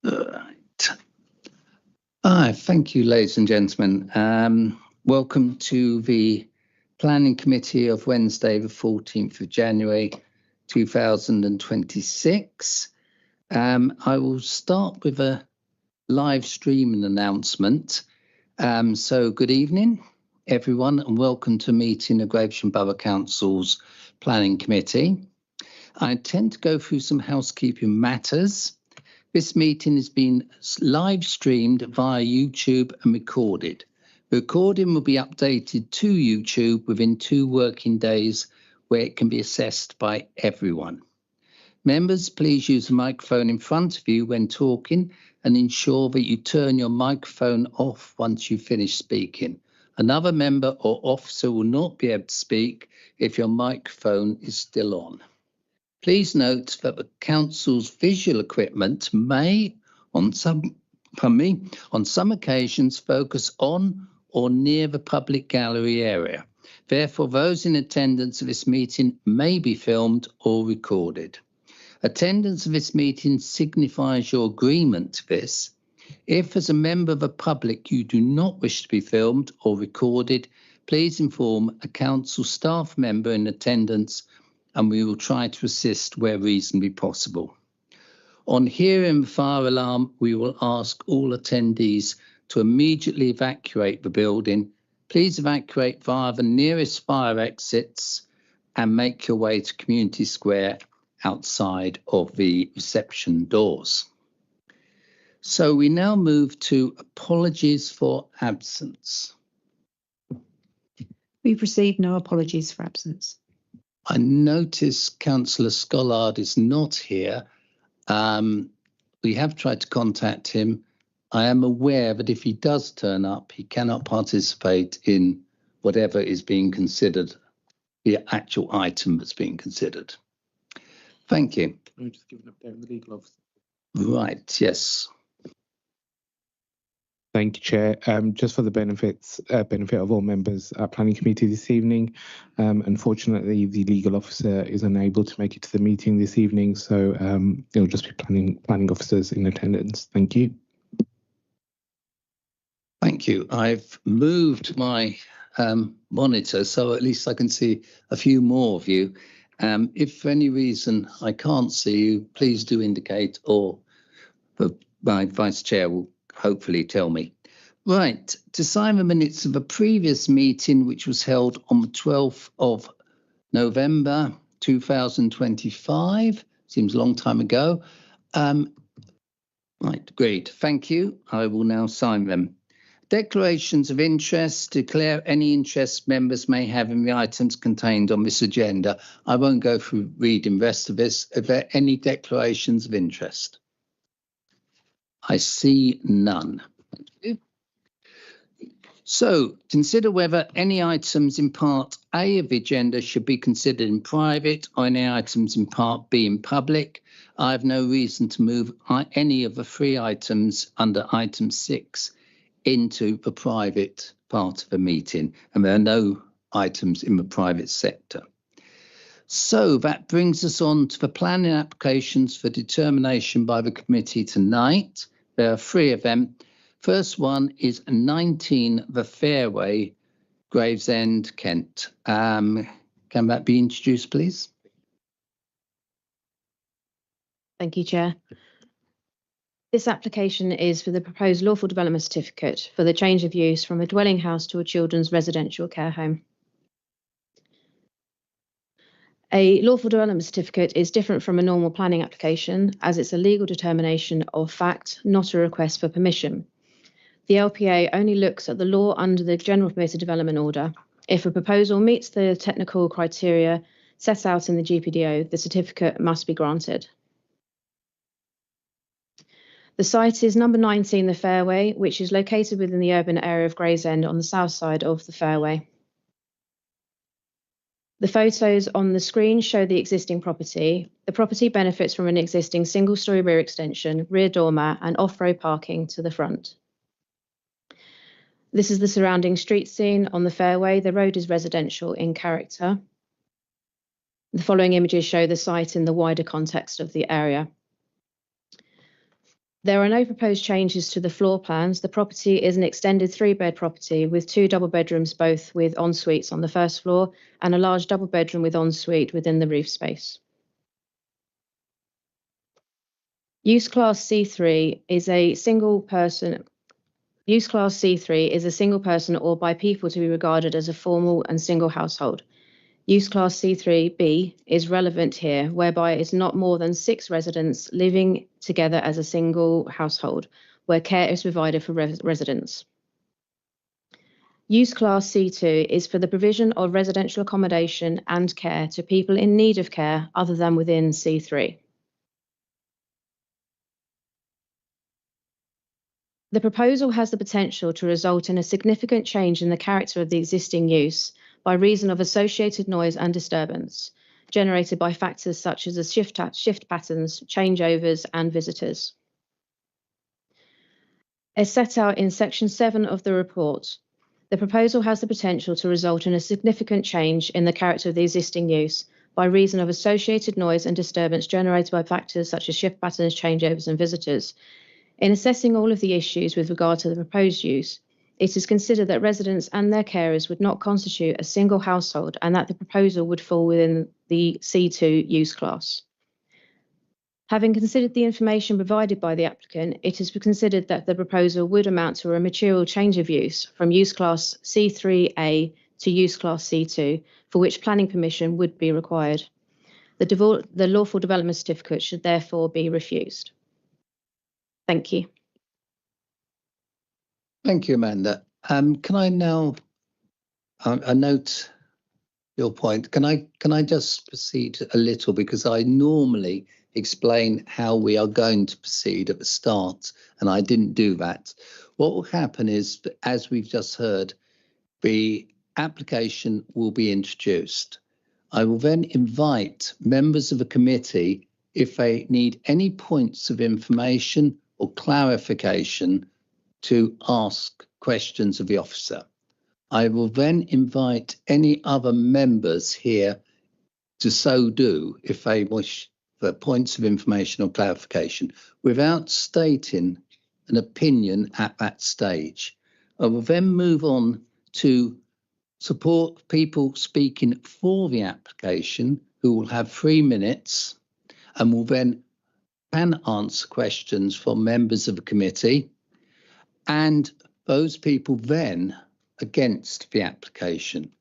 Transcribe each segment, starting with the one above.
Right. Thank you, ladies and gentlemen. Welcome to the Planning Committee of Wednesday, the 14th of January, 2026. I will start with a live streaming announcement. So good evening, everyone, and welcome to a meeting of Gravesham Borough Council's Planning Committee. I intend to go through some housekeeping matters. This meeting has been live streamed via YouTube and recorded. The recording will be updated to YouTube within 2 working days, where it can be accessed by everyone. Members, please use the microphone in front of you when talking and ensure that you turn your microphone off once you finish speaking. Another member or officer will not be able to speak if your microphone is still on. Please note that the council's visual equipment may, on some occasions, focus on or near the public gallery area. Therefore, those in attendance of this meeting may be filmed or recorded. Attendance of this meeting signifies your agreement to this. If, as a member of the public, you do not wish to be filmed or recorded, please inform a council staff member in attendance and we will try to assist where reasonably possible. On hearing the fire alarm, we will ask all attendees to immediately evacuate the building. Please evacuate via the nearest fire exits and make your way to Community Square outside of the reception doors. So we now move to apologies for absence. We've received no apologies for absence. I notice Councillor Scollard is not here. We have tried to contact him. I am aware that if he does turn up, he cannot participate in whatever is being considered, the actual item that's being considered. Thank you. Let me just give an update on the legal officer. Right, yes. Thank you, Chair. Just for the benefit of all members at Planning Committee this evening, unfortunately, the legal officer is unable to make it to the meeting this evening, so it'll just be planning officers in attendance. Thank you. Thank you. I've moved my monitor, so at least I can see a few more of you. If for any reason I can't see you, please do indicate, or my Vice Chair will hopefully tell me. Right, to sign the minutes of a previous meeting, which was held on the 12th of November 2025. Seems a long time ago. Right, great. Thank you. I will now sign them. Declarations of interest. Declare any interest members may have in the items contained on this agenda. I won't go through reading the rest of this. Are there any declarations of interest? I see none. Thank you. So, consider whether any items in Part A of the agenda should be considered in private or any items in Part B in public. I have no reason to move any of the 3 items under item 6 into the private part of the meeting, and there are no items in the private sector. So that brings us on to the planning applications for determination by the committee tonight. There are 3 of them. First one is 19 The Fairway, Gravesend, Kent. Can that be introduced, please? Thank you, Chair. This application is for the proposed lawful development certificate for the change of use from a dwelling house to a children's residential care home. A lawful development certificate is different from a normal planning application as it's a legal determination of fact, not a request for permission. The LPA only looks at the law under the General Permitted Development Order. If a proposal meets the technical criteria set out in the GPDO, the certificate must be granted. The site is number 19 The Fairway, which is located within the urban area of Gravesend on the south side of the Fairway. The photos on the screen show the existing property. The property benefits from an existing single-storey rear extension, rear doormat, and off-road parking to the front. This is the surrounding street scene on the Fairway. The road is residential in character. The following images show the site in the wider context of the area. There are no proposed changes to the floor plans. The property is an extended 3-bed property with 2 double bedrooms, both with en-suites on the first floor, and a large double bedroom with en-suite within the roof space. Use Class C3 is a single person. Use Class C3 is a single person or by people to be regarded as a formal and single household. Use Class C3B is relevant here, whereby it's not more than 6 residents living together as a single household, where care is provided for residents. Use Class C2 is for the provision of residential accommodation and care to people in need of care other than within C3. The proposal has the potential to result in a significant change in the character of the existing use by reason of associated noise and disturbance generated by factors such as the shift patterns, changeovers, and visitors. As set out in Section 7 of the report, the proposal has the potential to result in a significant change in the character of the existing use by reason of associated noise and disturbance generated by factors such as shift patterns, changeovers, and visitors. In assessing all of the issues with regard to the proposed use, it is considered that residents and their carers would not constitute a single household and that the proposal would fall within the C2 use class. Having considered the information provided by the applicant, it is considered that the proposal would amount to a material change of use from use class C3A to use class C2, for which planning permission would be required. The lawful development certificate should therefore be refused. Thank you. Thank you, Amanda. Can I now, I note your point. Can I just proceed a little, because I normally explain how we are going to proceed at the start, and I didn't do that. What will happen is, as we've just heard, the application will be introduced. I will then invite members of the committee, if they need any points of information or clarification, to ask questions of the officer. I will then invite any other members here to so do if they wish for points of information or clarification without stating an opinion at that stage. I will then move on to support people speaking for the application, who will have 3 minutes and will then can answer questions from members of the committee, and those people then against the application.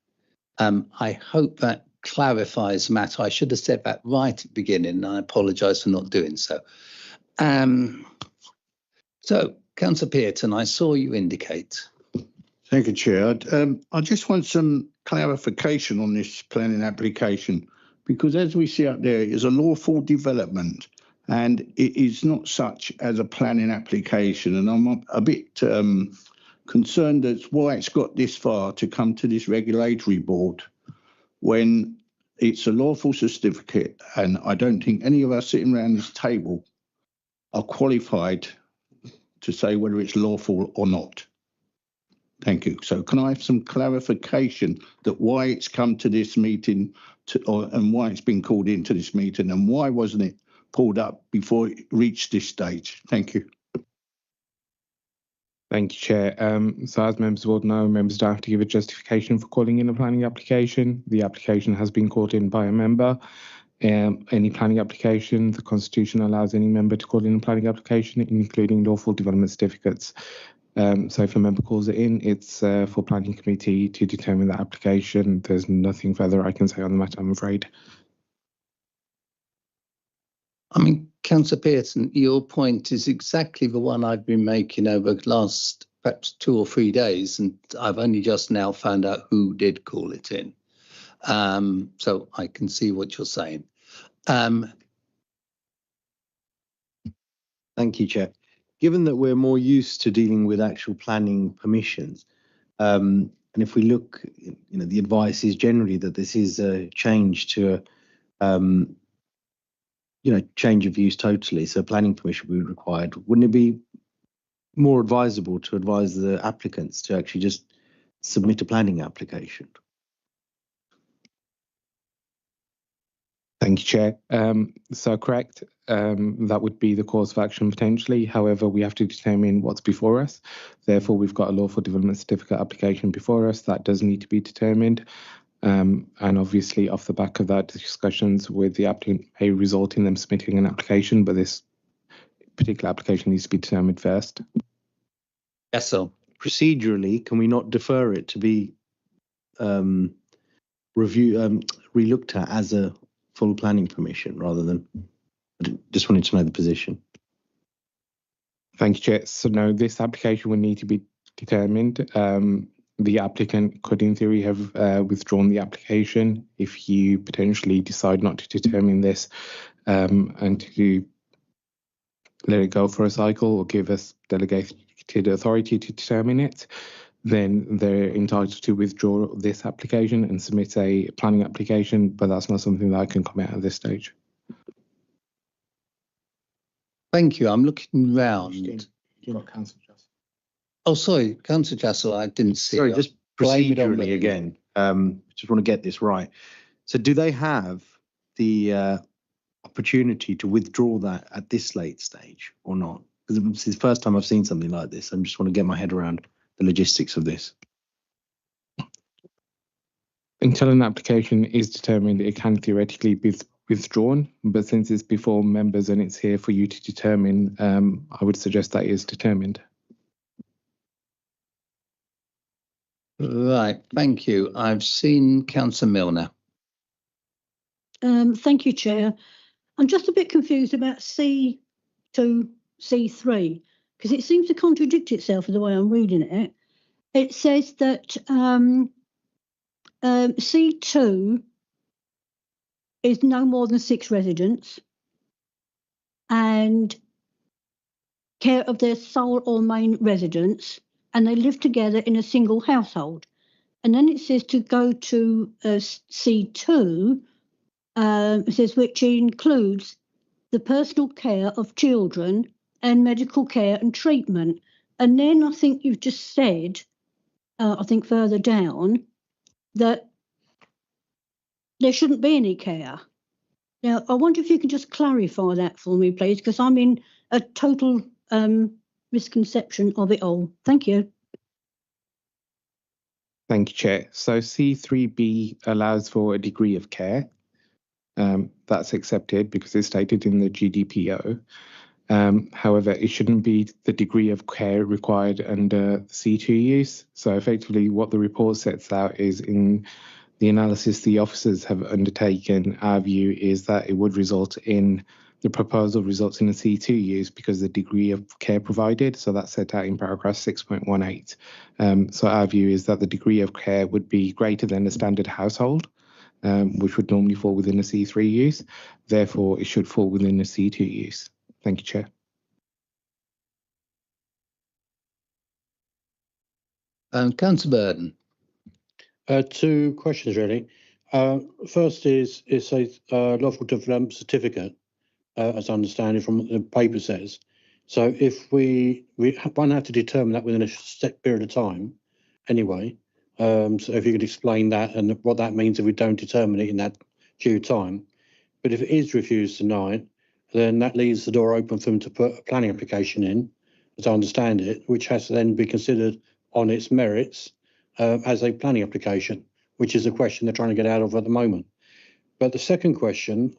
I hope that clarifies the matter. I should have said that right at the beginning, and I apologise for not doing so. So, Councillor Pearton, I saw you indicate. Thank you, Chair. I just want some clarification on this planning application, because as we see up there, it is a lawful development and it is not such as a planning application. And I'm a bit concerned as why it's got this far to come to this regulatory board when it's a lawful certificate, and I don't think any of us sitting around this table are qualified to say whether it's lawful or not. Thank you. So can I have some clarification that why it's come to this meeting and why it's been called into this meeting, and why wasn't it pulled up before it reached this stage? Thank you. Thank you, Chair. So as members will know, members don't have to give a justification for calling in a planning application. The application has been called in by a member. Any planning application, the Constitution allows any member to call in a planning application, including lawful development certificates. So if a member calls it in, it's for planning committee to determine that application. There's nothing further I can say on the matter, I'm afraid. I mean, Councillor Pearson, your point is exactly the one I've been making over the last perhaps 2 or 3 days, and I've only just now found out who did call it in. So I can see what you're saying. Thank you, Chair. Given that we're more used to dealing with actual planning permissions, and if we look, the advice is generally that this is a change to change of use totally, so planning permission will be required. Wouldn't it be more advisable to advise the applicants to actually just submit a planning application? Thank you, Chair. So correct, that would be the course of action potentially. However, we have to determine what's before us. Therefore, we've got a lawful development certificate application before us that does need to be determined. And obviously, off the back of that, discussions with the applicant may result in them submitting an application, but this particular application needs to be determined first. Yes, sir. Procedurally, can we not defer it to be relooked at as a full planning permission rather than? Just wanted to know the position. Thank you, Chair. So no, this application will need to be determined. The applicant could, in theory, have withdrawn the application if you potentially decide not to determine this and to let it go for a cycle or give us delegated authority to determine it. Then they're entitled to withdraw this application and submit a planning application, but that's not something that I can comment at this stage. Thank you. I'm looking round. Oh, sorry, Councillor Jassel, I didn't see. Sorry, just procedurally again. Just want to get this right. So do they have the opportunity to withdraw that at this late stage or not? Because it's the first time I've seen something like this. I just want to get my head around the logistics of this. Until an application is determined, it can theoretically be withdrawn, but since it's before members and it's here for you to determine, I would suggest that is determined. Right, thank you. I've seen Councillor Milner. Thank you, Chair. I'm just a bit confused about C2, C3, because it seems to contradict itself the way I'm reading it. It says that C2 is no more than 6 residents and care of their sole or main residence, and they live together in a single household. And then it says to go to C2, it says which includes the personal care of children and medical care and treatment. And then I think you've just said, I think further down, that there shouldn't be any care. Now, I wonder if you can just clarify that for me, please, because I'm in a total misconception of it all. Thank you. Thank you, Chair. So C3B allows for a degree of care. That's accepted because it's stated in the GDPO. However, it shouldn't be the degree of care required under C2 use. So effectively what the report sets out is, in the analysis the officers have undertaken, our view is that it would result in, the proposal results in a C2 use because the degree of care provided. So that's set out in paragraph 6.18. So our view is that the degree of care would be greater than a standard household, which would normally fall within a C3 use. Therefore, it should fall within a C2 use. Thank you, Chair. Councillor Burden. 2 questions, really. First is, it's a lawful development certificate, as I understand it from what the paper says. So if we won't have to determine that within a set period of time anyway. So if you could explain that and what that means if we don't determine it in that due time. But if it is refused tonight, then that leaves the door open for them to put a planning application in, as I understand it, which has to then be considered on its merits as a planning application, which is a question they're trying to get out of at the moment. But the second question,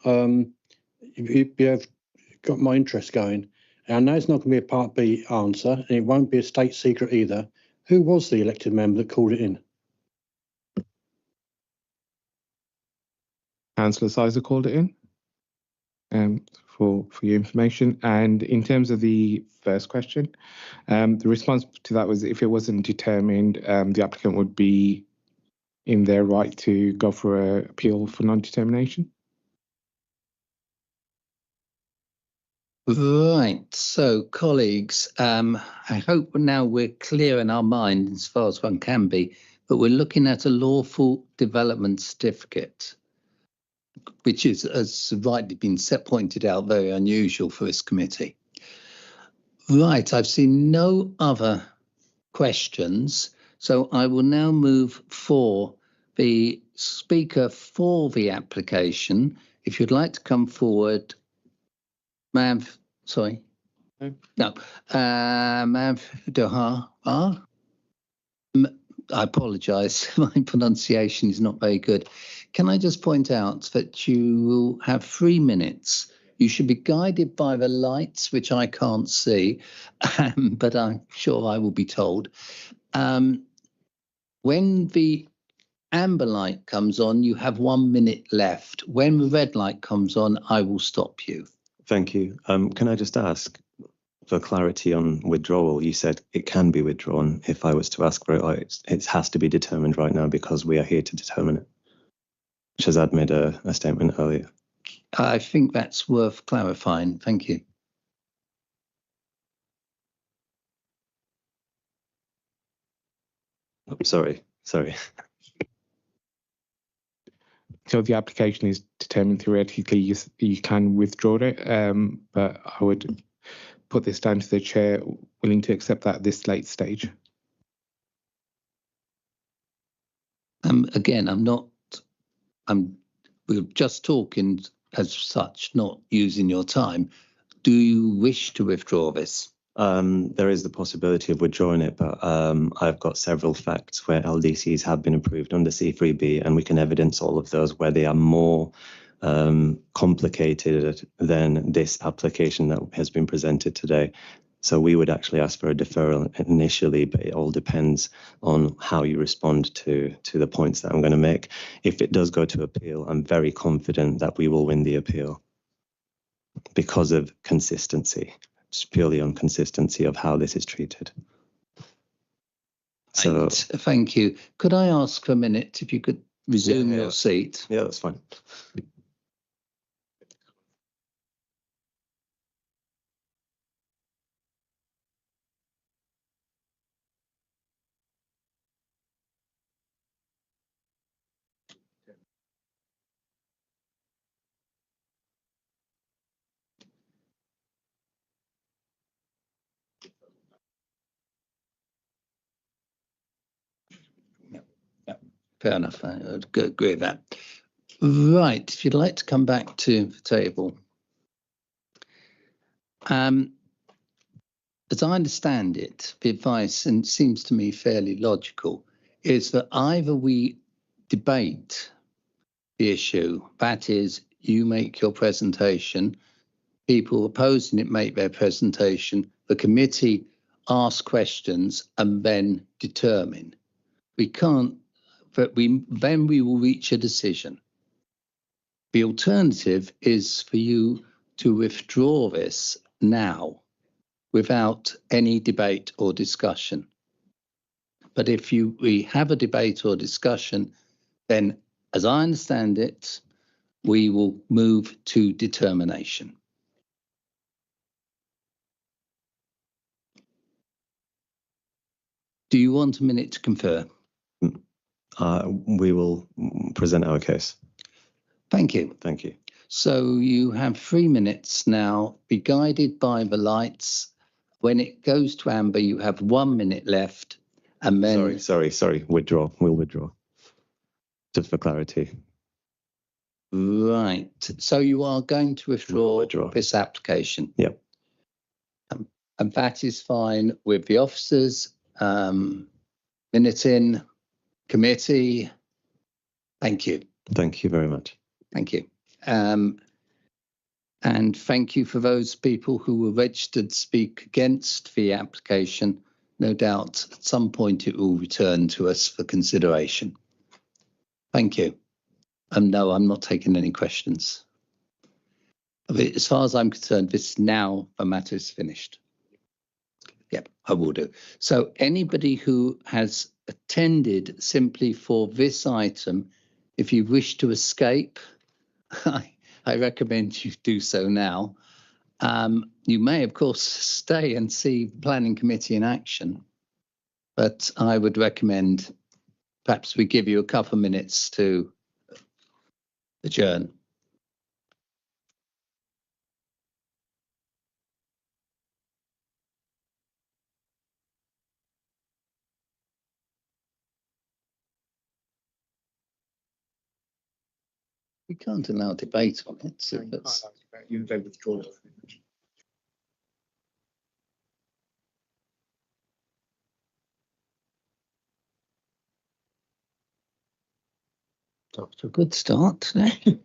you have got my interest going. And I know it's not going to be a Part B answer, and it won't be a state secret either. Who was the elected member that called it in? Councillor Sizer called it in for your information. And in terms of the first question, the response to that was, if it wasn't determined, the applicant would be in their right to go for an appeal for non-determination. Right, so colleagues, I hope now we're clear in our mind as far as one can be, but we're looking at a lawful development certificate, which is, as rightly been pointed out, very unusual for this committee. Right, I've seen no other questions, so I will now move for the speaker for the application, if you'd like to come forward, ma'am, sorry. No, ma'am Doha. I apologise, my pronunciation is not very good. Can I just point out that you will have 3 minutes. You should be guided by the lights, which I can't see, but I'm sure I will be told. When the amber light comes on, you have 1 minute left. When the red light comes on, I will stop you. Thank you. Can I just ask for clarity on withdrawal? You said it can be withdrawn. If I was to ask for it, it has to be determined right now because we are here to determine it. Shazad made a statement earlier. I think that's worth clarifying. Thank you. Oh, sorry. So the application is determined theoretically, you can withdraw it, but I would put this down to the chair, willing to accept that at this late stage. Again, we're just talking as such, not using your time. Do you wish to withdraw this? There is the possibility of withdrawing it, but I've got several facts where LDCs have been approved under C3B, and we can evidence all of those where they are more complicated than this application that has been presented today. So we would actually ask for a deferral initially, but it all depends on how you respond to the points that I'm going to make. If it does go to appeal, I'm very confident that we will win the appeal because of consistency. It's purely on consistency of how this is treated. So right. Thank you. Could I ask for a minute if you could resume your seat? Yeah, that's fine. Fair enough. I would agree with that. Right. If you'd like to come back to the table. As I understand it, the advice, and it seems to me fairly logical, is that either we debate the issue, that is, you make your presentation, people opposing it make their presentation, the committee ask questions and then determine. We can't, but then we will reach a decision. The alternative is for you to withdraw this now without any debate or discussion. But if we have a debate or discussion, then as I understand it, we will move to determination. Do you want a minute to confer? We will present our case. Thank you. Thank you. So you have 3 minutes now. Be guided by the lights. When it goes to amber, you have 1 minute left. And then... Sorry. Withdraw. We'll withdraw. Just for clarity. Right. So you are going to withdraw this application? Yep. And that is fine with the officers, minute in, committee. Thank you. Thank you very much. Thank you. And thank you for those people who were registered to speak against the application. No doubt at some point it will return to us for consideration. Thank you. No, I'm not taking any questions. As far as I'm concerned, the matter is finished. Yep, I will do. So anybody who has attended simply for this item, if you wish to escape, I recommend you do so now. You may, of course, stay and see the Planning Committee in action, but I would recommend perhaps we give you a couple of minutes to adjourn. We can't allow debate on it. So that's... You they withdraw. Off to a good start today.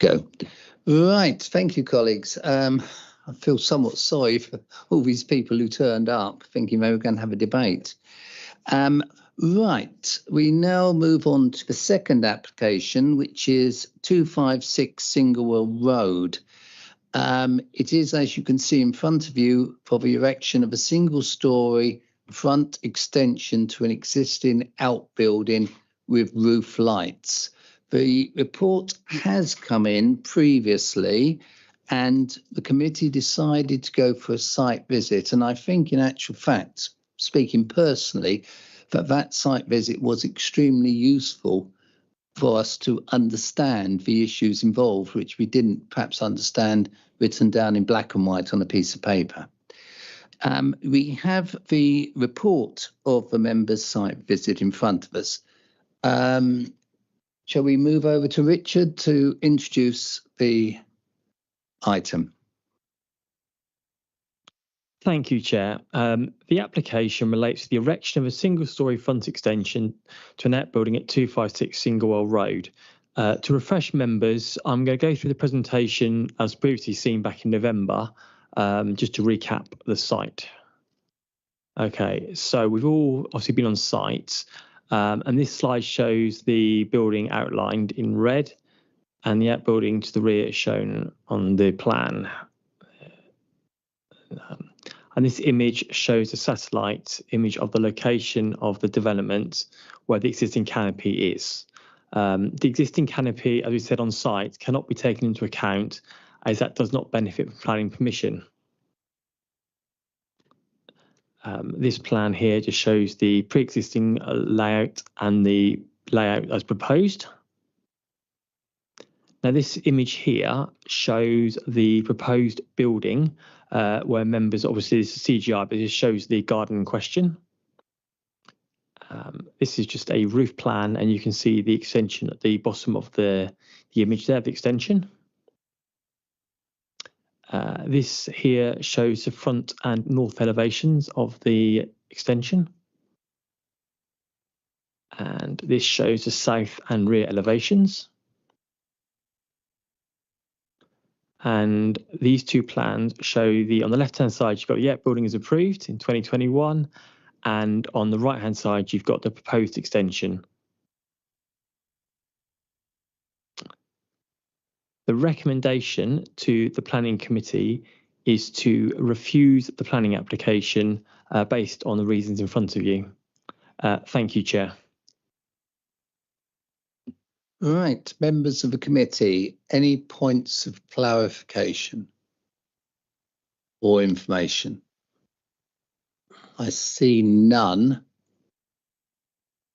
Go. Right, thank you, colleagues. I feel somewhat sorry for all these people who turned up thinking they were going to have a debate. Right, we now move on to the second application, which is 256 Singlewell Road. It is, as you can see in front of you, for the erection of a single-storey front extension to an existing outbuilding with roof lights. The report has come in previously and the committee decided to go for a site visit. And I think in actual fact, speaking personally, that site visit was extremely useful for us to understand the issues involved, which we didn't perhaps understand written down in black and white on a piece of paper. We have the report of the members' site visit in front of us. Shall we move over to Richard to introduce the item? Thank you, Chair. The application relates to the erection of a single-storey front extension to an outbuilding at 256 Singlewell Road. To refresh members, I'm going to go through the presentation as previously seen back in November, just to recap the site. Okay, so we've all obviously been on site, and this slide shows the building outlined in red and the outbuilding to the rear is shown on the plan. And this image shows a satellite image of the location of the development where the existing canopy is. The existing canopy, as we said on site, cannot be taken into account as that does not benefit from planning permission. This plan here just shows the pre-existing layout and the layout as proposed. Now this image here shows the proposed building where members, obviously this is CGI, but it shows the garden in question. This is just a roof plan and you can see the extension at the bottom of the image there, the extension. This here shows the front and north elevations of the extension. And this shows the south and rear elevations. And these two plans show on the left-hand side, you've got the building is approved in 2021. And on the right-hand side, you've got the proposed extension. The recommendation to the planning committee is to refuse the planning application based on the reasons in front of you. Thank you, Chair. Right, members of the committee, any points of clarification? or information? I see none.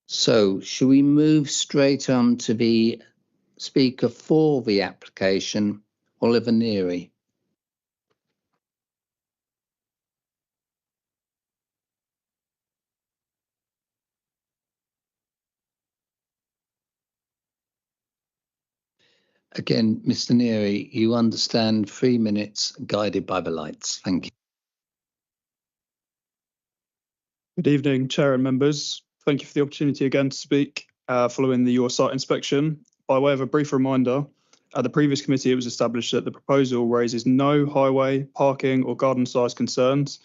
So should we move straight on to the speaker for the application, Oliver Neary? Again, Mr. Neary, you understand 3 minutes guided by the lights. Thank you. Good evening, Chair and members. Thank you for the opportunity again to speak following your site inspection. By way of a brief reminder, at the previous committee, it was established that the proposal raises no highway, parking or garden size concerns.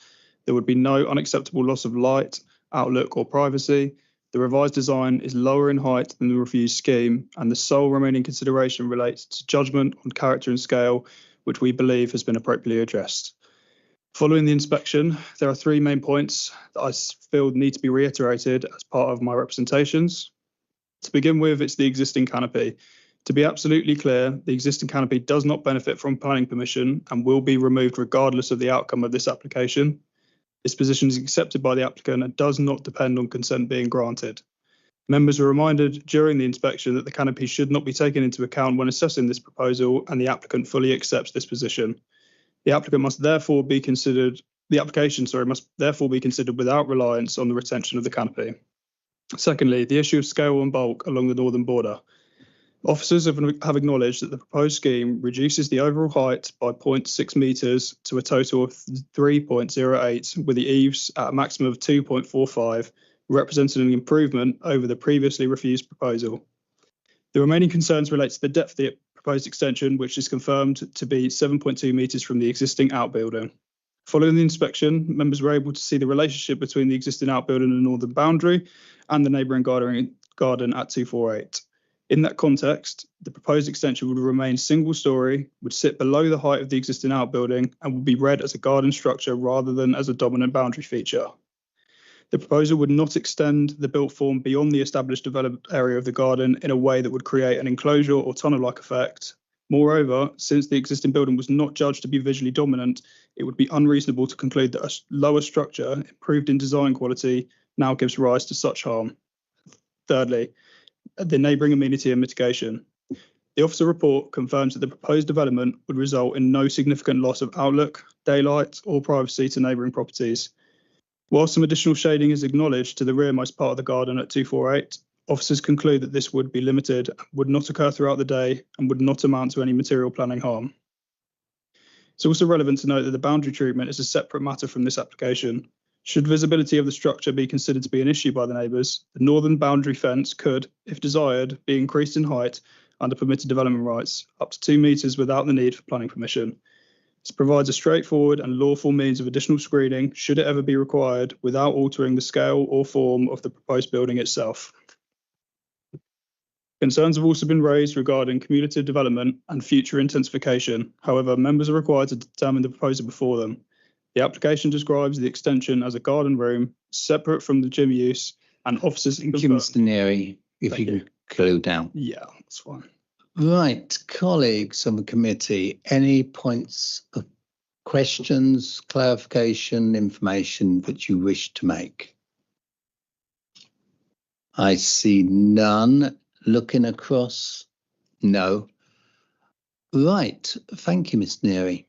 There would be no unacceptable loss of light, outlook or privacy. The revised design is lower in height than the refused scheme, and the sole remaining consideration relates to judgment on character and scale, which we believe has been appropriately addressed. Following the inspection, there are 3 main points that I feel need to be reiterated as part of my representations. To begin with, it's the existing canopy. To be absolutely clear, the existing canopy does not benefit from planning permission and will be removed regardless of the outcome of this application. This position is accepted by the applicant and does not depend on consent being granted. Members were reminded during the inspection that the canopy should not be taken into account when assessing this proposal, and the applicant fully accepts this position. The application must therefore be considered without reliance on the retention of the canopy. Secondly, the issue of scale and bulk along the northern border. Officers have acknowledged that the proposed scheme reduces the overall height by 0.6 metres to a total of 3.08, with the eaves at a maximum of 2.45, representing an improvement over the previously refused proposal. The remaining concerns relate to the depth of the proposed extension, which is confirmed to be 7.2 metres from the existing outbuilding. Following the inspection, members were able to see the relationship between the existing outbuilding and the northern boundary and the neighbouring garden at 248. In that context, the proposed extension would remain single-storey, would sit below the height of the existing outbuilding, and would be read as a garden structure rather than as a dominant boundary feature. The proposal would not extend the built form beyond the established developed area of the garden in a way that would create an enclosure or tunnel-like effect. Moreover, since the existing building was not judged to be visually dominant, it would be unreasonable to conclude that a lower structure, improved in design quality, now gives rise to such harm. Thirdly, the neighbouring amenity and mitigation. The officer report confirms that the proposed development would result in no significant loss of outlook, daylight or privacy to neighbouring properties. While some additional shading is acknowledged to the rearmost part of the garden at 248, officers conclude that this would be limited, would not occur throughout the day, and would not amount to any material planning harm. It's also relevant to note that the boundary treatment is a separate matter from this application. Should visibility of the structure be considered to be an issue by the neighbours, the northern boundary fence could, if desired, be increased in height under permitted development rights, up to 2 metres without the need for planning permission. This provides a straightforward and lawful means of additional screening, should it ever be required, without altering the scale or form of the proposed building itself. Concerns have also been raised regarding cumulative development and future intensification. However, members are required to determine the proposal before them. The application describes the extension as a garden room, separate from the gym use, and officers... Thank you, Mr. Neary. If you can conclude now. Yeah, that's fine. Right, colleagues on the committee, any points of questions, clarification, information that you wish to make? I see none. Looking across, no. Right, thank you, Ms. Neary.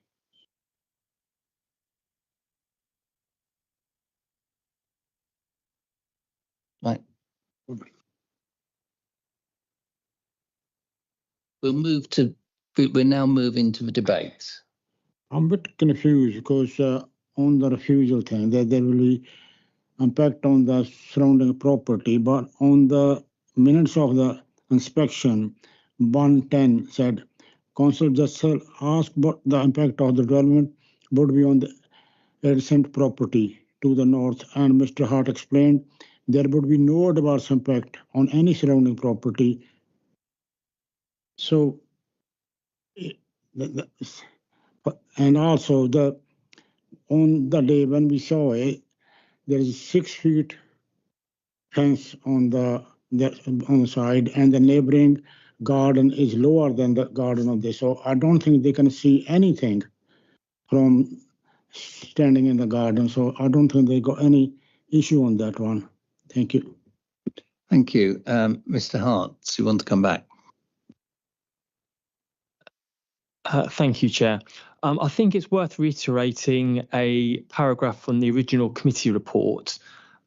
Right. We're now moving to the debate. I'm a bit confused because on the refusal thing, there will be impact on the surrounding property, but on the minutes of the inspection, 110 said, Council just asked what the impact of the development would be on the adjacent property to the north, and Mr. Hart explained there would be no adverse impact on any surrounding property. So, and also on the day when we saw it, there is 6 feet fence on the side, and the neighboring garden is lower than the garden of this. So I don't think they can see anything from standing in the garden. So I don't think they got any issue on that one. Thank you. Thank you. Mr. Hart, do you want to come back? Thank you, Chair. I think it's worth reiterating a paragraph from the original committee report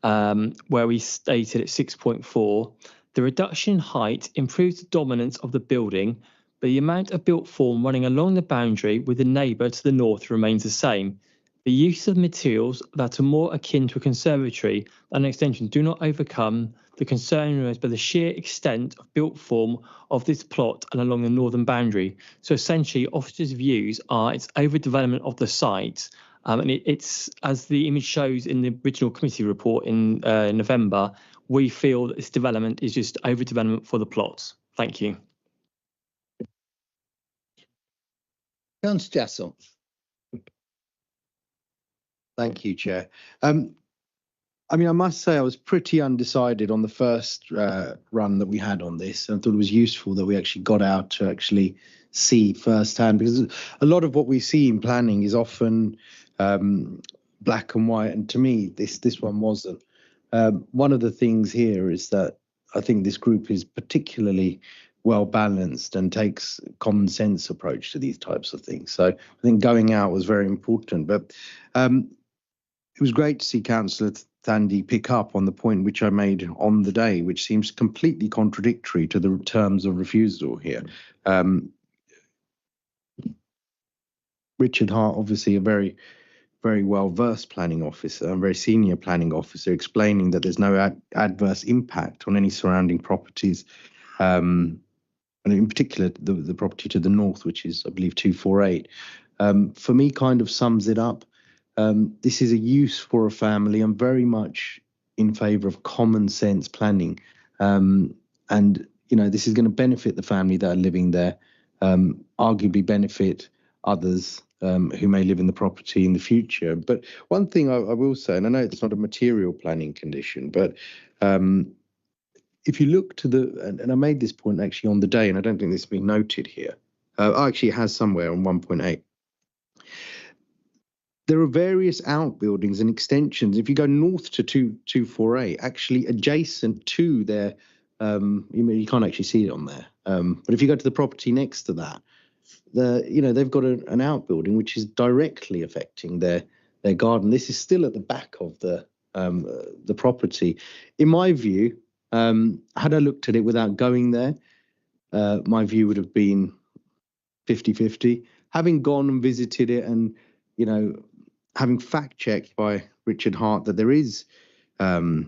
where we stated at 6.4, the reduction in height improves the dominance of the building, but the amount of built form running along the boundary with the neighbour to the north remains the same. The use of materials that are more akin to a conservatory than an extension do not overcome the concern raised by the sheer extent of built form of this plot and along the northern boundary. So essentially, officers' views are it's overdevelopment of the site, and it's, as the image shows in the original committee report in November, we feel that this development is just overdevelopment for the plots. Thank you. Councillor Jassel. Thank you, Chair. I mean, I must say I was pretty undecided on the first run that we had on this, and I thought it was useful that we actually got out to actually see firsthand, because a lot of what we see in planning is often black and white, and to me, this one wasn't. One of the things here is that I think this group is particularly well balanced and takes common sense approach to these types of things. So I think going out was very important, but it was great to see Councillor Thandi pick up on the point which I made on the day, which seems completely contradictory to the terms of refusal here. Richard Hart, obviously a very, very well-versed planning officer, a very senior planning officer, explaining that there's no adverse impact on any surrounding properties, and in particular the property to the north, which is, I believe, 248. For me, kind of sums it up. This is a use for a family. I'm very much in favour of common sense planning, and this is going to benefit the family that are living there, arguably benefit others who may live in the property in the future. But one thing I will say, and I know it's not a material planning condition, but if you look to and I made this point actually on the day, and I don't think this has been noted here. Actually, it has somewhere on 1.8. There are various outbuildings and extensions. If you go north to 248, actually adjacent to their, you can't actually see it on there. But if you go to the property next to that, they've got an outbuilding which is directly affecting their garden. This is still at the back of the property. In my view, had I looked at it without going there, my view would have been 50-50. Having gone and visited it, and having fact-checked by Richard Hart that there is, or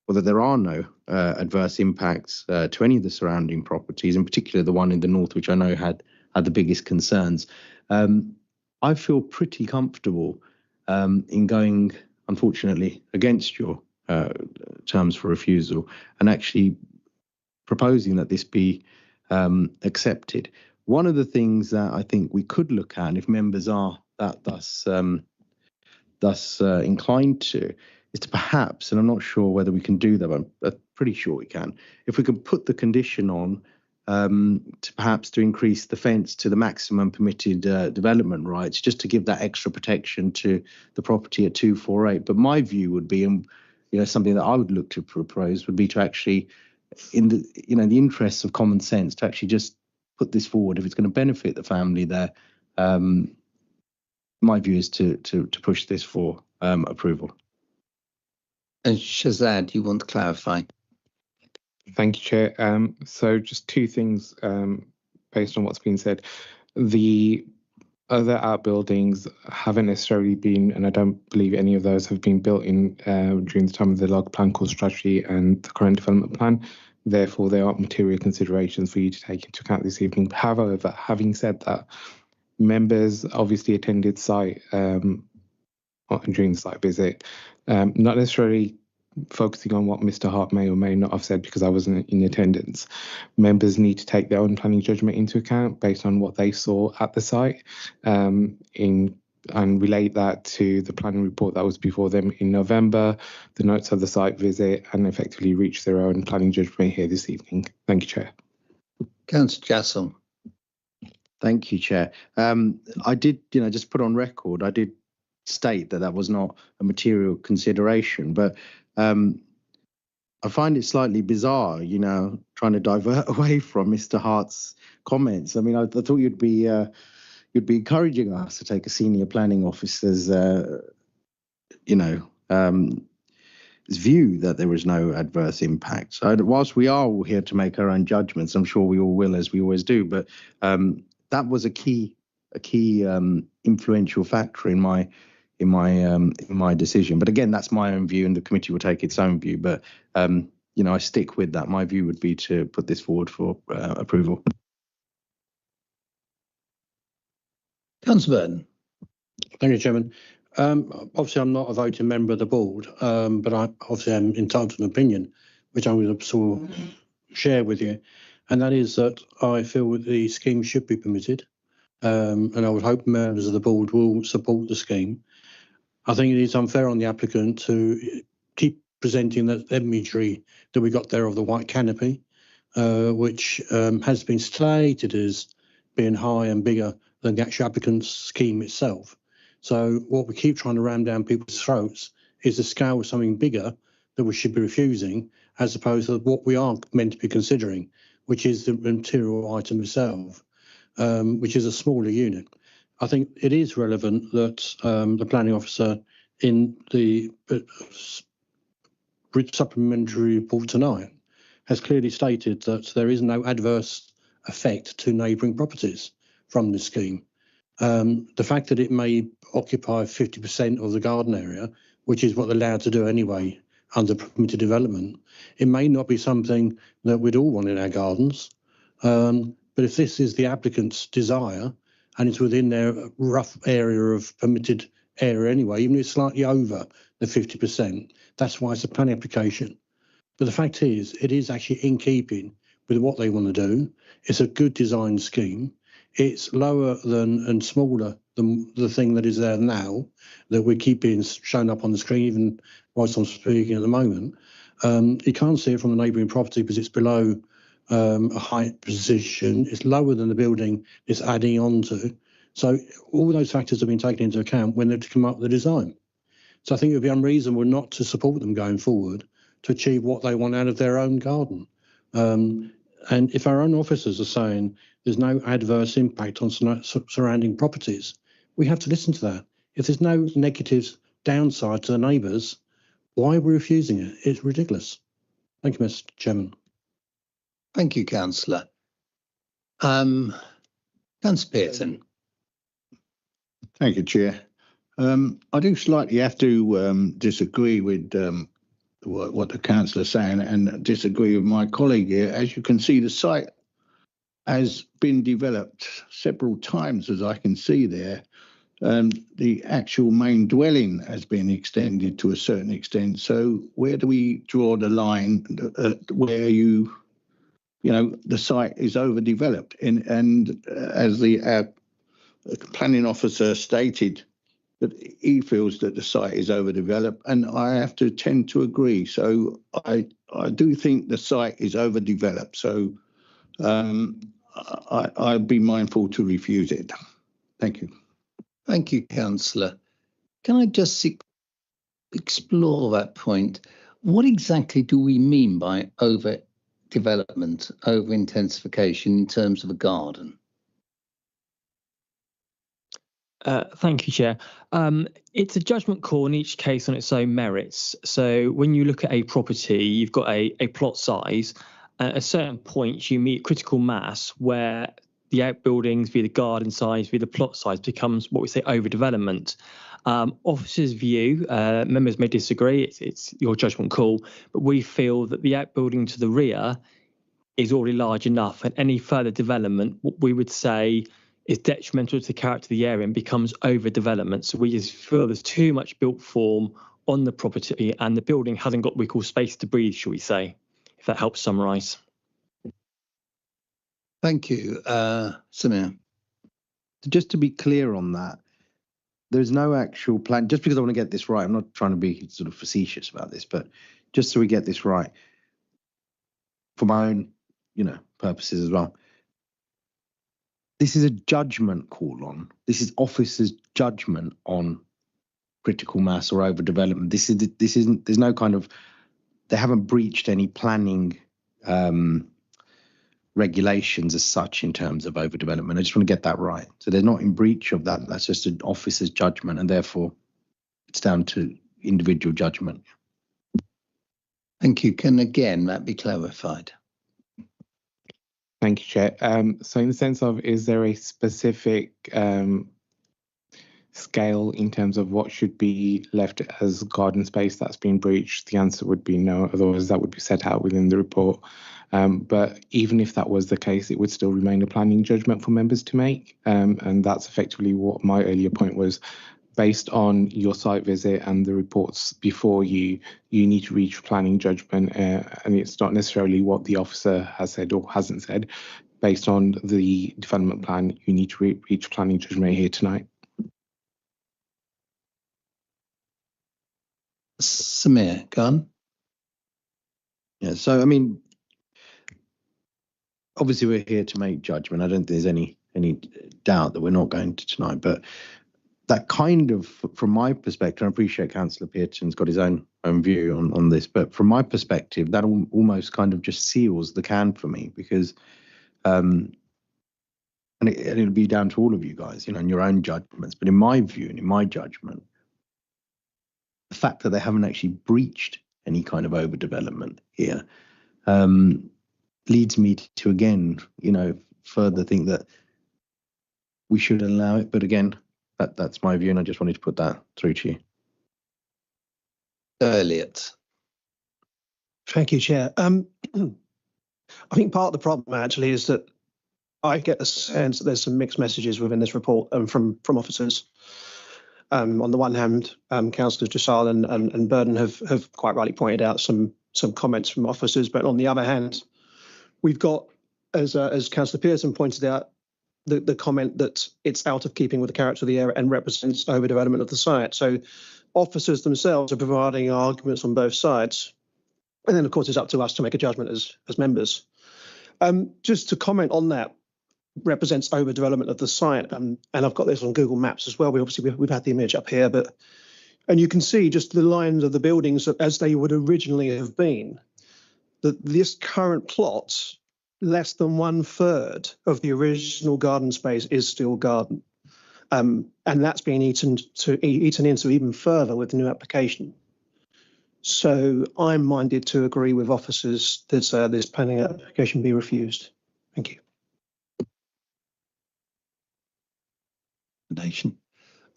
that there are no adverse impacts to any of the surrounding properties, in particular the one in the north, which I know had the biggest concerns, I feel pretty comfortable in going, unfortunately, against your terms for refusal and actually proposing that this be accepted. One of the things that I think we could look at, and if members are thus inclined to, is to perhaps, and I'm not sure whether we can do that, but I'm pretty sure we can, if we can put the condition on to perhaps to increase the fence to the maximum permitted development rights, just to give that extra protection to the property at 248. But my view would be, and something that I would look to propose would be to actually, in the the interests of common sense, to actually just put this forward if it's going to benefit the family there. My view is to push this for approval. And Shazad, you want to clarify? Thank you, Chair. So just two things based on what's been said. The other outbuildings haven't necessarily been, and I don't believe any of those have been built in during the time of the log plan, core strategy and the current development plan. Therefore, there aren't material considerations for you to take into account this evening. However, having said that, members obviously attended site during the site visit, not necessarily focusing on what Mr. Hart may or may not have said because I wasn't in attendance. Members need to take their own planning judgment into account based on what they saw at the site, and relate that to the planning report that was before them in November, the notes of the site visit, and effectively reach their own planning judgment here this evening. Thank you, Chair. Councillor Jassel. Thank you, Chair. I did, just put on record, I did state that that was not a material consideration. But I find it slightly bizarre, trying to divert away from Mr. Hart's comments. I mean, I thought you'd be encouraging us to take a senior planning officer's, view that there is no adverse impact. So whilst we are all here to make our own judgments, I'm sure we all will, as we always do. But that was a key influential factor in my decision. But again, that's my own view, and the committee will take its own view. But I stick with that. My view would be to put this forward for approval. Councillor Burton. Thank you, Chairman. Obviously, I'm not a voting member of the board, but I obviously am entitled to an opinion, which I will sort of share with you. And that is that I feel that the scheme should be permitted, and I would hope members of the board will support the scheme. I think it is unfair on the applicant to keep presenting that imagery that we got there of the white canopy, which has been stated as being high and bigger than the actual applicant's scheme itself. So what we keep trying to ram down people's throats is the scale of something bigger that we should be refusing, as opposed to what we are meant to be considering, which is the material item itself, which is a smaller unit. I think it is relevant that the planning officer in the supplementary report tonight has clearly stated that there is no adverse effect to neighbouring properties from this scheme. The fact that it may occupy 50% of the garden area, which is what they're allowed to do anyway under permitted development, it may not be something that we'd all want in our gardens. But if this is the applicant's desire and it's within their rough area of permitted area anyway, even if it's slightly over the 50%, that's why it's a planning application. But the fact is, it is actually in keeping with what they want to do. It's a good design scheme. It's lower than and smaller than the thing that is there now that we keep being shown up on the screen, even whilst I'm speaking at the moment. You can't see it from the neighbouring property because it's below a height position. It's lower than the building it's adding on to. So all those factors have been taken into account when they've come up with the design. So I think it would be unreasonable not to support them going forward to achieve what they want out of their own garden. And if our own officers are saying there's no adverse impact on surrounding properties, we have to listen to that. If there's no negative downside to the neighbours, why are we refusing it? It's ridiculous. Thank you, Mr. Chairman. Thank you, Councillor. Councillor Pearson. Thank you, Chair. I do slightly have to disagree with what the councillor is saying and disagree with my colleague here. As you can see, the site has been developed several times, as I can see there. The actual main dwelling has been extended to a certain extent. So where do we draw the line where the site is overdeveloped? And as the planning officer stated, that he feels that the site is overdeveloped, and I have to tend to agree. So I do think the site is overdeveloped. So I'd be mindful to refuse it. Thank you. Thank you, Councillor. Can I just explore that point? What exactly do we mean by overdevelopment, over-intensification in terms of a garden? Thank you, Chair. It's a judgment call in each case on its own merits. So when you look at a property, you've got a plot size. At a certain point, you meet critical mass where the outbuildings, via the garden size, via the plot size, becomes what we say overdevelopment. Officers' view, members may disagree, it's your judgment call, but we feel that the outbuilding to the rear is already large enough, and any further development, what we would say, is detrimental to the character of the area and becomes overdevelopment. So we just feel there's too much built form on the property and the building hasn't got what we call space to breathe, shall we say, if that helps summarise. Thank you. Samir. Just to be clear on that, there's no actual plan, just because I want to get this right, I'm not trying to be sort of facetious about this, but just so we get this right, for my own, purposes as well. This is a judgment call on. This is officers' judgment on critical mass or overdevelopment. There's no kind of, they haven't breached any planning regulations as such in terms of overdevelopment. I just want to get that right. So they're not in breach of that. That's just an officer's judgment, and therefore it's down to individual judgment. Thank you. Can again that be clarified? Thank you, Chair. So in the sense of, is there a specific scale in terms of what should be left as garden space that's been breached? The answer would be no, otherwise that would be set out within the report. But even if that was the case, it would still remain a planning judgment for members to make. And that's effectively what my earlier point was. Based on your site visit and the reports before you, you need to reach planning judgment, and it's not necessarily what the officer has said or hasn't said. Based on the development plan, you need to reach planning judgment here tonight. Samir, go on. Yeah, so I mean, obviously we're here to make judgment. I don't think there's any doubt that we're not going to tonight, but that kind of, from my perspective, I appreciate Councillor Pearton's got his own view on this, but from my perspective, that almost kind of just seals the can for me, because and it'll be down to all of you guys, you know, in your own judgments. But in my view and in my judgment, the fact that they haven't actually breached any kind of overdevelopment here leads me to again, you know, further think that we should allow it. But again, that's my view, and I just wanted to put that through to you. Elliot. Thank you, Chair. I think part of the problem actually is that I get the sense that there's some mixed messages within this report from officers. On the one hand, Councillors Dussal and Burden have quite rightly pointed out some comments from officers, but on the other hand, we've got, as Councillor Pearson pointed out, the comment that it's out of keeping with the character of the area and represents overdevelopment of the site. So officers themselves are providing arguments on both sides. And then, of course, it's up to us to make a judgment as members. Just to comment on that, represents overdevelopment of the site. And I've got this on Google Maps as well. We've had the image up here, and you can see just the lines of the buildings as they would originally have been. That this current plot, less than 1/3 of the original garden space is still garden, and that's being eaten into even further with the new application. So I'm minded to agree with officers that this planning application be refused. Thank you.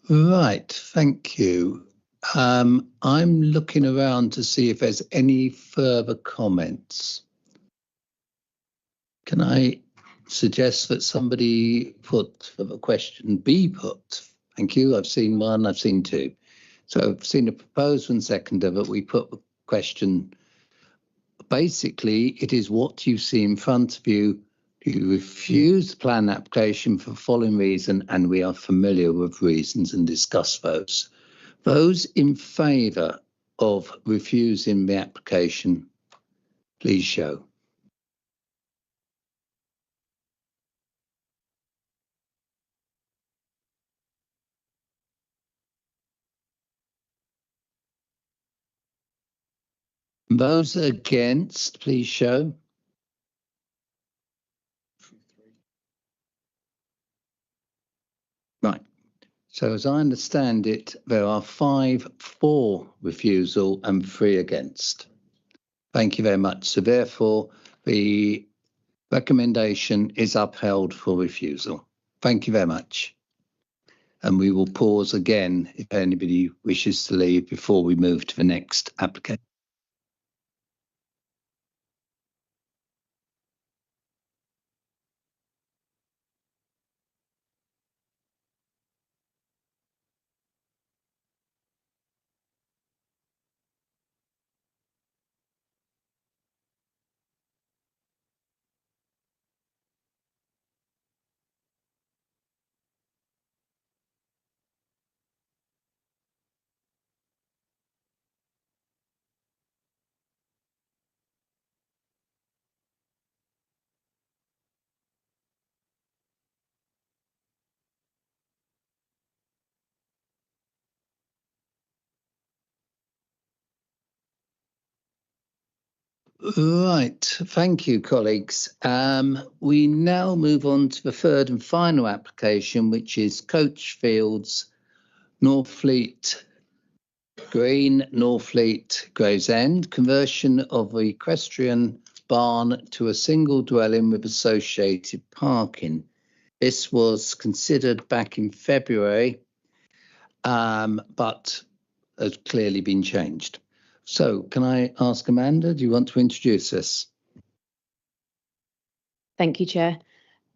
Right, thank you. I'm looking around to see if there's any further comments. Can I suggest that somebody put the question be put? Thank you. I've seen one, I've seen two. So I've seen a proposal and seconder that we put the question. Basically, it is what you see in front of you. Do you refuse the plan application for the following reason? And we are familiar with reasons and discuss those. Those in favour of refusing the application, please show. Those against, please show. Right. So as I understand it, there are 5 for refusal and 3 against. Thank you very much. So therefore, the recommendation is upheld for refusal. Thank you very much. And we will pause again if anybody wishes to leave before we move to the next application. Right, thank you, colleagues. We now move on to the third and final application, which is Coachfields, Northfleet Green, Northfleet, Gravesend, conversion of the equestrian barn to a single dwelling with associated parking. This was considered back in February, but has clearly been changed. So can I ask Amanda, do you want to introduce us? Thank you, Chair.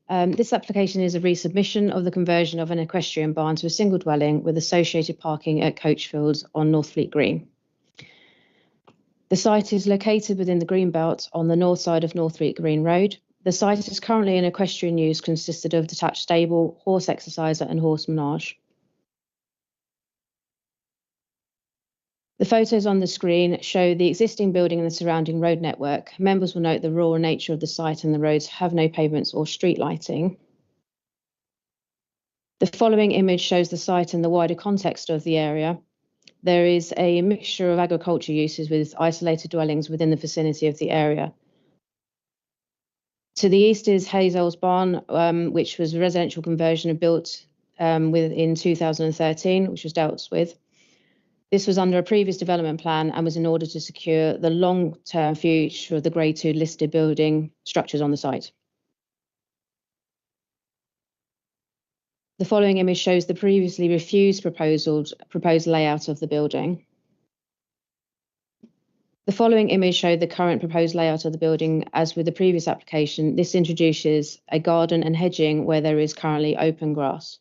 This application is a resubmission of the conversion of an equestrian barn to a single dwelling with associated parking at Coachfields on Northfleet Green. The site is located within the Greenbelt on the north side of Northfleet Green Road. The site is currently in equestrian use, consisted of detached stable, horse exerciser and horse menage. The photos on the screen show the existing building and the surrounding road network. Members will note the rural nature of the site and the roads have no pavements or street lighting. The following image shows the site and the wider context of the area. There is a mixture of agriculture uses with isolated dwellings within the vicinity of the area. To the east is Hazel's Barn, which was a residential conversion built in 2013, which was dealt with. This was under a previous development plan and was in order to secure the long-term future of the Grade 2 listed building structures on the site. The following image shows the previously refused proposed layout of the building. The following image showed the current proposed layout of the building. As with the previous application, this introduces a garden and hedging where there is currently open grass.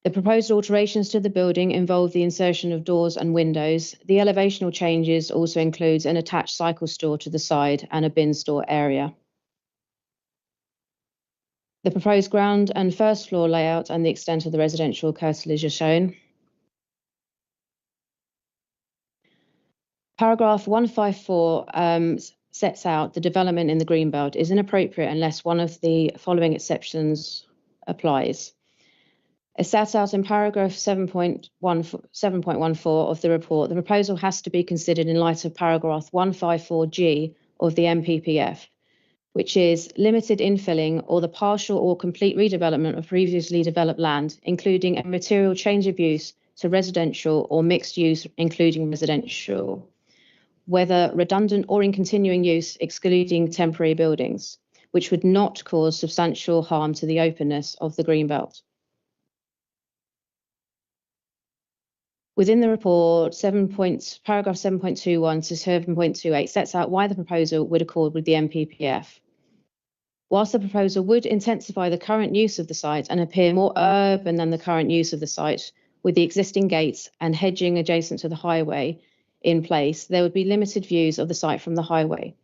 The proposed alterations to the building involve the insertion of doors and windows. The elevational changes also includes an attached cycle store to the side and a bin store area. The proposed ground and first floor layout and the extent of the residential curtilage are shown. Paragraph 154 sets out the development in the Greenbelt is inappropriate unless one of the following exceptions applies. As set out in paragraph 7.14 of the report, the proposal has to be considered in light of paragraph 154G of the MPPF, which is limited infilling or the partial or complete redevelopment of previously developed land, including a material change of use to residential or mixed use, including residential, whether redundant or in continuing use, excluding temporary buildings, which would not cause substantial harm to the openness of the Greenbelt. Within the report, paragraph 7.21 to 7.28 sets out why the proposal would accord with the MPPF. Whilst the proposal would intensify the current use of the site and appear more urban than the current use of the site, with the existing gates and hedging adjacent to the highway in place, there would be limited views of the site from the highway.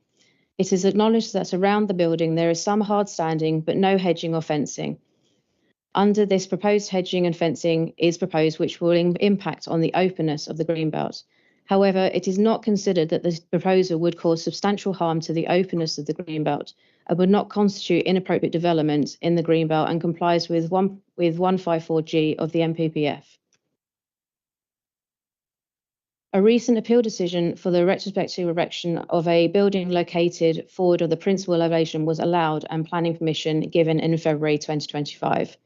It is acknowledged that around the building there is some hard standing, but no hedging or fencing. Under this, proposed hedging and fencing is proposed, which will impact on the openness of the Greenbelt. However, it is not considered that the proposal would cause substantial harm to the openness of the Greenbelt and would not constitute inappropriate development in the Greenbelt and complies with 154G of the MPPF. A recent appeal decision for the retrospective erection of a building located forward of the principal elevation was allowed and planning permission given in February 2025.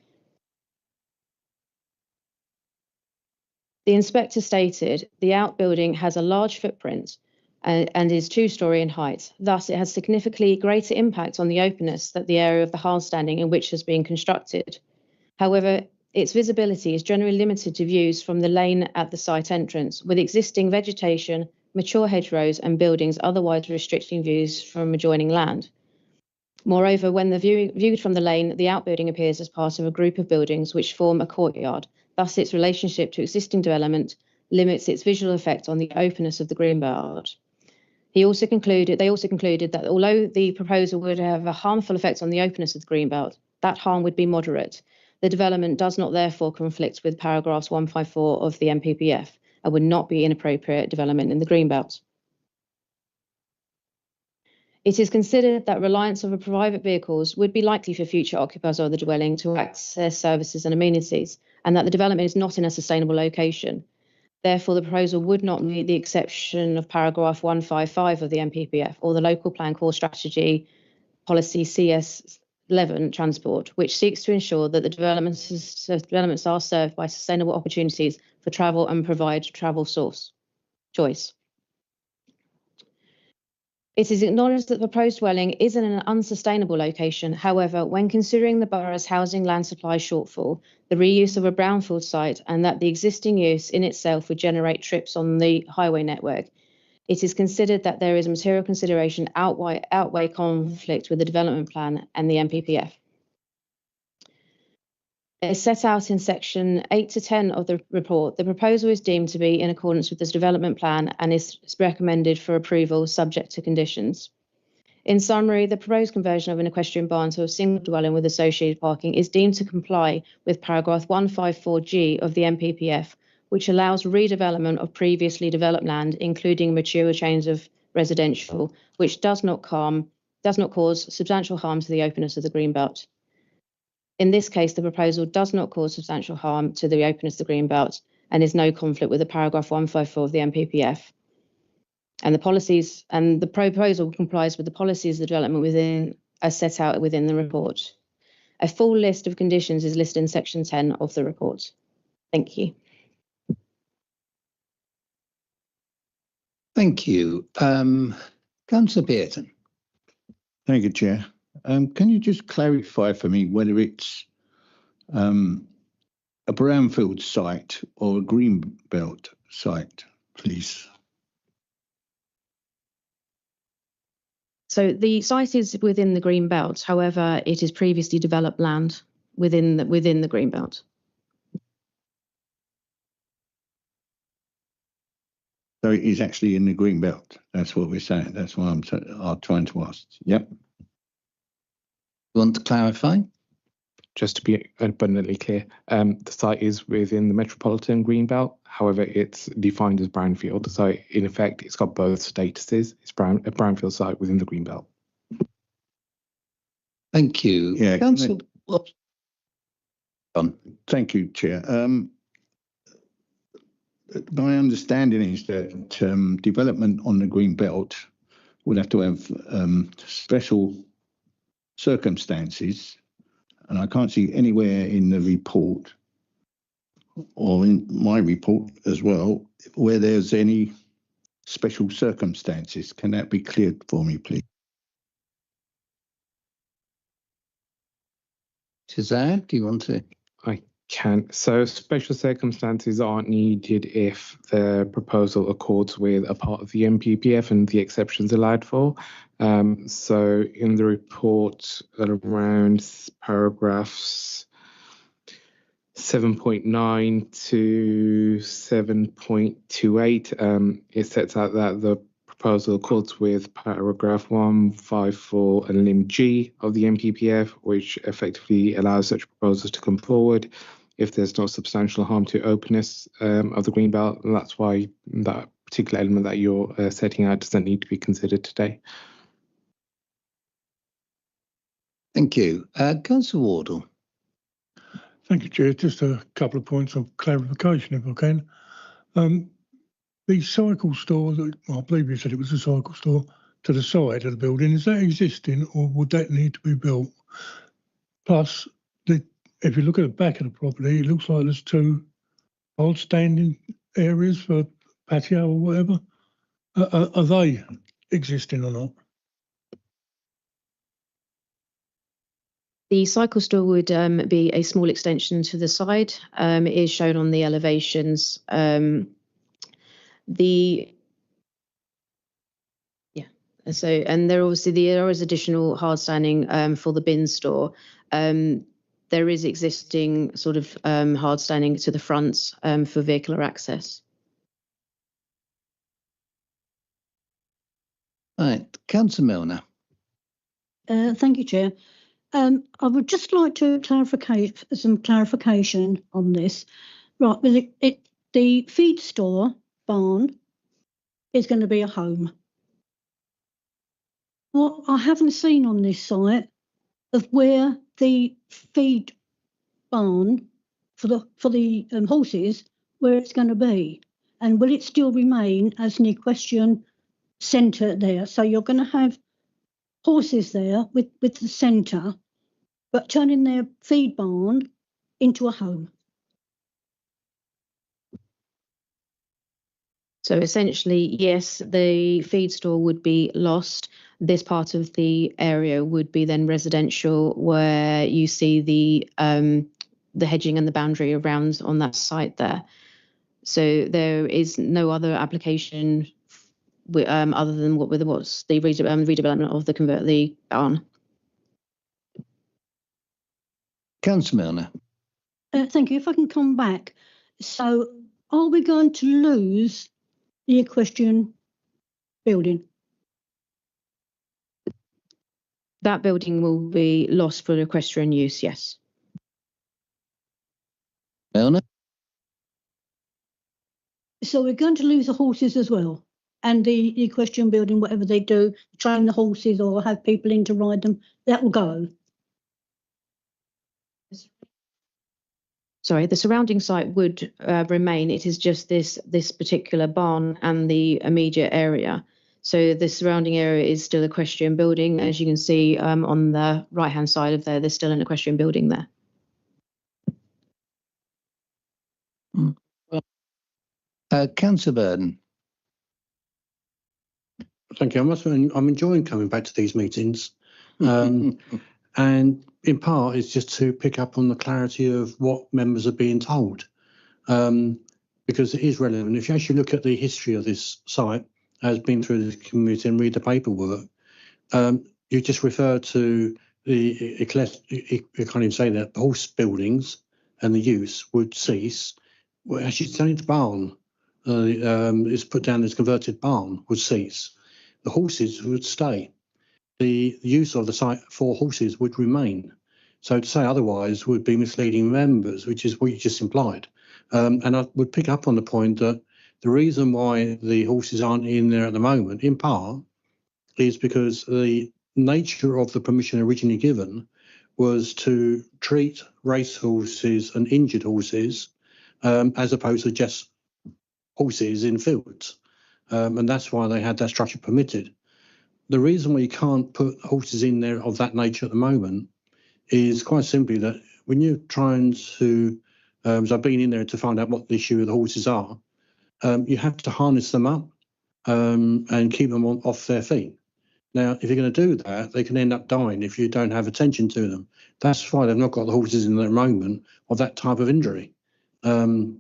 The inspector stated the outbuilding has a large footprint and is 2-storey in height. Thus, it has significantly greater impact on the openness than the area of the hard standing in which has been constructed. However, its visibility is generally limited to views from the lane at the site entrance, with existing vegetation, mature hedgerows and buildings otherwise restricting views from adjoining land. Moreover, when viewed from the lane, the outbuilding appears as part of a group of buildings which form a courtyard. Thus, its relationship to existing development limits its visual effect on the openness of the Greenbelt. They also concluded that although the proposal would have a harmful effect on the openness of the Greenbelt, that harm would be moderate. The development does not therefore conflict with paragraphs 154 of the MPPF and would not be inappropriate development in the Greenbelt. It is considered that reliance of private vehicles would be likely for future occupiers of the dwelling to access services and amenities, and that the development is not in a sustainable location. Therefore, the proposal would not meet the exception of paragraph 155 of the NPPF or the Local Plan Core Strategy Policy CS11 Transport, which seeks to ensure that the developments are served by sustainable opportunities for travel and provide travel choice. It is acknowledged that the proposed dwelling is in an unsustainable location. However, when considering the borough's housing land supply shortfall, the reuse of a brownfield site, and that the existing use in itself would generate trips on the highway network, it is considered that there is a material consideration outweigh conflict with the development plan and the NPPF. As set out in section 8 to 10 of the report, the proposal is deemed to be in accordance with this development plan and is recommended for approval subject to conditions. In summary, the proposed conversion of an equestrian barn to a single dwelling with associated parking is deemed to comply with paragraph 154G of the NPPF, which allows redevelopment of previously developed land, including mature chains of residential, which does not cause substantial harm to the openness of the greenbelt. In this case, the proposal does not cause substantial harm to the openness of the greenbelt and is no conflict with the paragraph 154 of the NPPF. And the proposal complies with the policies of the development as set out within the report. A full list of conditions is listed in section 10 of the report. Thank you. Thank you. Councillor Bearton. Thank you, Chair. Can you just clarify for me whether it's a brownfield site or a greenbelt site, please? So the site is within the green belt. However, it is previously developed land within the green belt. So it is actually in the green belt. That's what we're saying. That's what I'm trying to ask. Yep. You want to clarify? Just to be abundantly clear, the site is within the Metropolitan Greenbelt. However, it's defined as brownfield. So in effect, it's got both statuses. It's a brownfield site within the Greenbelt. Thank you. Yeah. Councillor. Thank you, Chair. My understanding is that development on the Greenbelt would have to have special circumstances, and I can't see anywhere in the report or in my report as well where there's any special circumstances. Can that be cleared for me, please? Shazad, do you want to? I can. So special circumstances aren't needed if the proposal accords with a part of the NPPF and the exceptions allowed for. So in the report around paragraphs 7.9 to 7.28, it sets out that the proposal accords with paragraph 154 and lim G of the NPPF, which effectively allows such proposals to come forward if there's no substantial harm to openness of the greenbelt. And that's why that particular element that you're setting out doesn't need to be considered today. Thank you. Councillor Wardle. Thank you, Chair. Just a couple of points of clarification, if I can. The cycle store, I believe you said it was a cycle store, to the side of the building, is that existing or would that need to be built? Plus, if you look at the back of the property, it looks like there's two old standing areas for patio or whatever. Are they existing or not? The cycle store would be a small extension to the side. It is shown on the elevations. And there is additional hard standing for the bin store. There is existing sort of hard standing to the front for vehicular access. Right, Councillor Milner. Thank you, Chair. I would just like to some clarification on this. Right, the feed store barn is going to be a home. What I haven't seen on this site of where the feed barn for the horses, where it's going to be. And will it still remain as an equestrian centre there? So you're going to have horses there with the centre, but turning their feed barn into a home. So essentially, yes, the feed store would be lost. This part of the area would be then residential, where you see the hedging and the boundary around on that site there. So there is no other application other than what's the redevelopment of the barn. Councillor Milner. Thank you. If I can come back. So are we going to lose the equestrian building? That building will be lost for equestrian use, yes. Milner. So we're going to lose the horses as well, and the equestrian building, whatever they do, train the horses or have people in to ride them, that will go. Sorry, the surrounding site would remain. It is just this particular barn and the immediate area. So the surrounding area is still equestrian building. As you can see on the right-hand side of there's still an equestrian building there. Councillor Burden. Thank you. I'm enjoying coming back to these meetings. And in part, it's just to pick up on the clarity of what members are being told, because it is relevant. If you actually look at the history of this site, as been through the community and read the paperwork, you just refer to you can't even say that, the horse buildings and the use would cease. Well, actually, it's only the barn. It's put down as converted barn would cease. The horses would stay. The use of the site for horses would remain. So to say otherwise would be misleading members, which is what you just implied. And I would pick up on the point that the reason why the horses aren't in there at the moment, in part, is because the nature of the permission originally given was to treat race horses and injured horses as opposed to just horses in fields. And that's why they had that structure permitted. The reason why you can't put horses in there of that nature at the moment is quite simply that when you're trying to, so I've been in there to find out what the issue of the horses are, you have to harness them up and keep them off their feet. Now, if you're going to do that, they can end up dying if you don't have attention to them. That's why they've not got the horses in there at the moment of that type of injury. The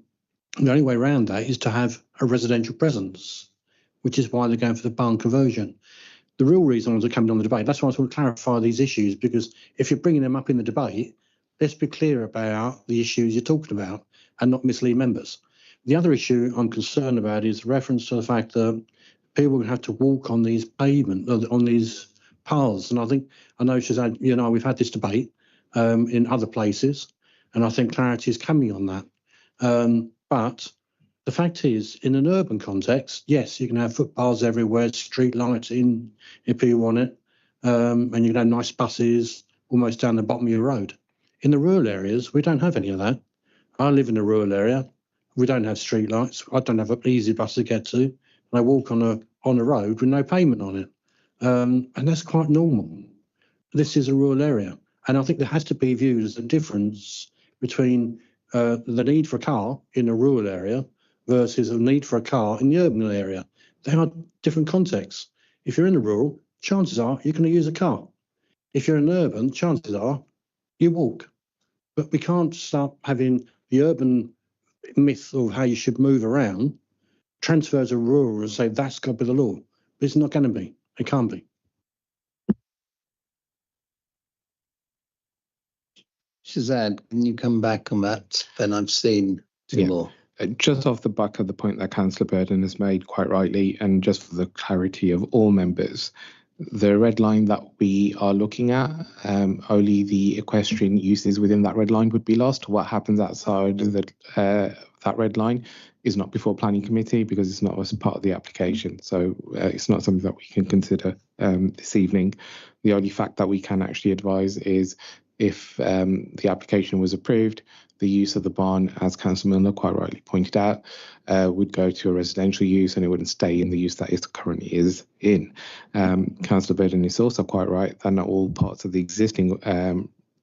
only way around that is to have a residential presence, which is why they're going for the barn conversion. The real reason I was coming on the debate, that's why I want to clarify these issues, because if you're bringing them up in the debate, let's be clear about the issues you're talking about and not mislead members. The other issue I'm concerned about is reference to the fact that people have to walk on these pavement, on these paths. And I know Shazad, you know, we've had this debate in other places, and I think clarity is coming on that. But the fact is, in an urban context, yes, you can have footpaths everywhere, street lighting if you want it, and you can have nice buses almost down the bottom of your road. In the rural areas, we don't have any of that. I live in a rural area. We don't have street lights. I don't have an easy bus to get to. And I walk on a road with no payment on it. And that's quite normal. This is a rural area. And I think there has to be viewed as a difference between the need for a car in a rural area versus a need for a car in the urban area. They are different contexts. If you're in the rural, chances are you're going to use a car. If you're in urban, chances are you walk. But we can't start having the urban myth of how you should move around transfer to rural and say that's got to be the law. But it's not going to be. It can't be. Shazad, can you come back on that? Then I've seen two more. Just off the back of the point that Councillor Burden has made quite rightly, and just for the clarity of all members, the red line that we are looking at, only the equestrian uses within that red line would be lost. What happens outside of that red line is not before planning committee because it's not as part of the application. So it's not something that we can consider this evening. The only fact that we can actually advise is if the application was approved, the use of the barn, as Councillor Milner quite rightly pointed out, would go to a residential use and it wouldn't stay in the use that it currently is in. Councillor Burden is also quite right that not all parts of the existing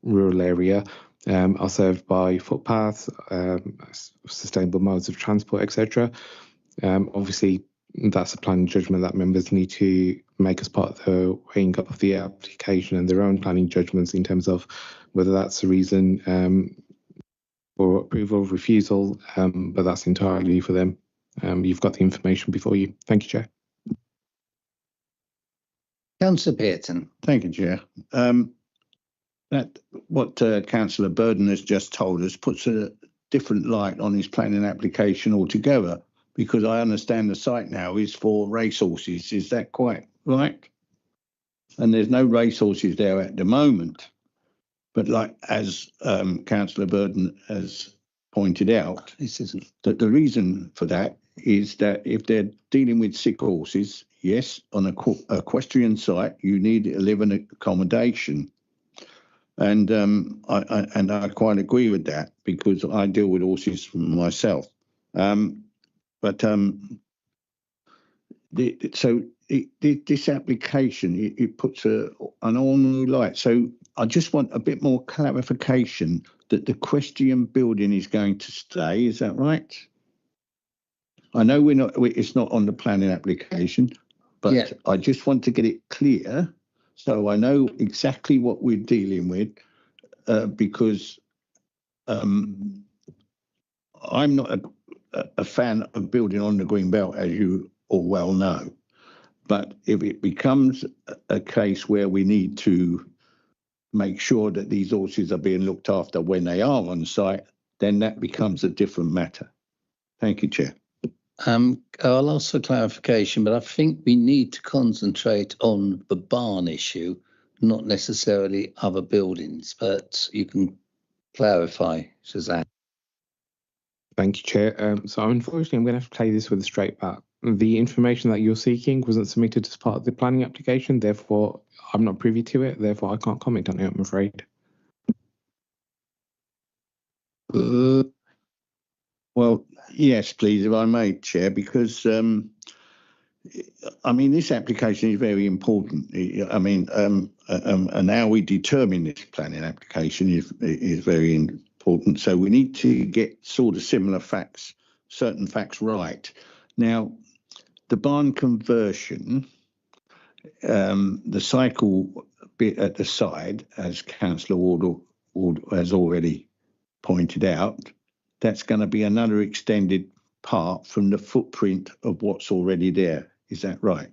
rural area are served by footpaths, sustainable modes of transport, etc. Obviously, that's a planning judgment that members need to make as part of the weighing up of the application and their own planning judgments in terms of whether that's a reason for approval or refusal, but that's entirely for them. You've got the information before you. Thank you, Chair. Councillor Pearson. Thank you, Chair. That what Councillor Burden has just told us puts a different light on his planning application altogether, because I understand the site now is for racehorses. Is that quite right? And there's no racehorses there at the moment. But like as Councillor Burden has pointed out, that the reason for that is that if they're dealing with sick horses, yes, on a equestrian site, you need a living accommodation. And I quite agree with that, because I deal with horses myself. This application, it puts an all new light. So I just want a bit more clarification that the equestrian building is going to stay. Is that right? I know it's not on the planning application, but yeah. I just want to get it clear so I know exactly what we're dealing with, because I'm not a fan of building on the green belt, as you all well know. But if it becomes a case where we need to make sure that these horses are being looked after when they are on site, then that becomes a different matter. Thank you, Chair. I'll ask for clarification, but I think we need to concentrate on the barn issue, not necessarily other buildings, but you can clarify, Suzanne. Thank you, Chair. So unfortunately, I'm going to have to play this with a straight bat. The information that you're seeking wasn't submitted as part of the planning application, therefore I'm not privy to it, therefore I can't comment on it, I'm afraid. Well, yes, please, if I may, Chair, because I mean, this application is very important. I mean, and how we determine this planning application is very important. So we need to get sort of similar facts, certain facts right. Now, the barn conversion, the cycle bit at the side, as Councillor Ward has already pointed out, that's going to be another extended part from the footprint of what's already there. Is that right?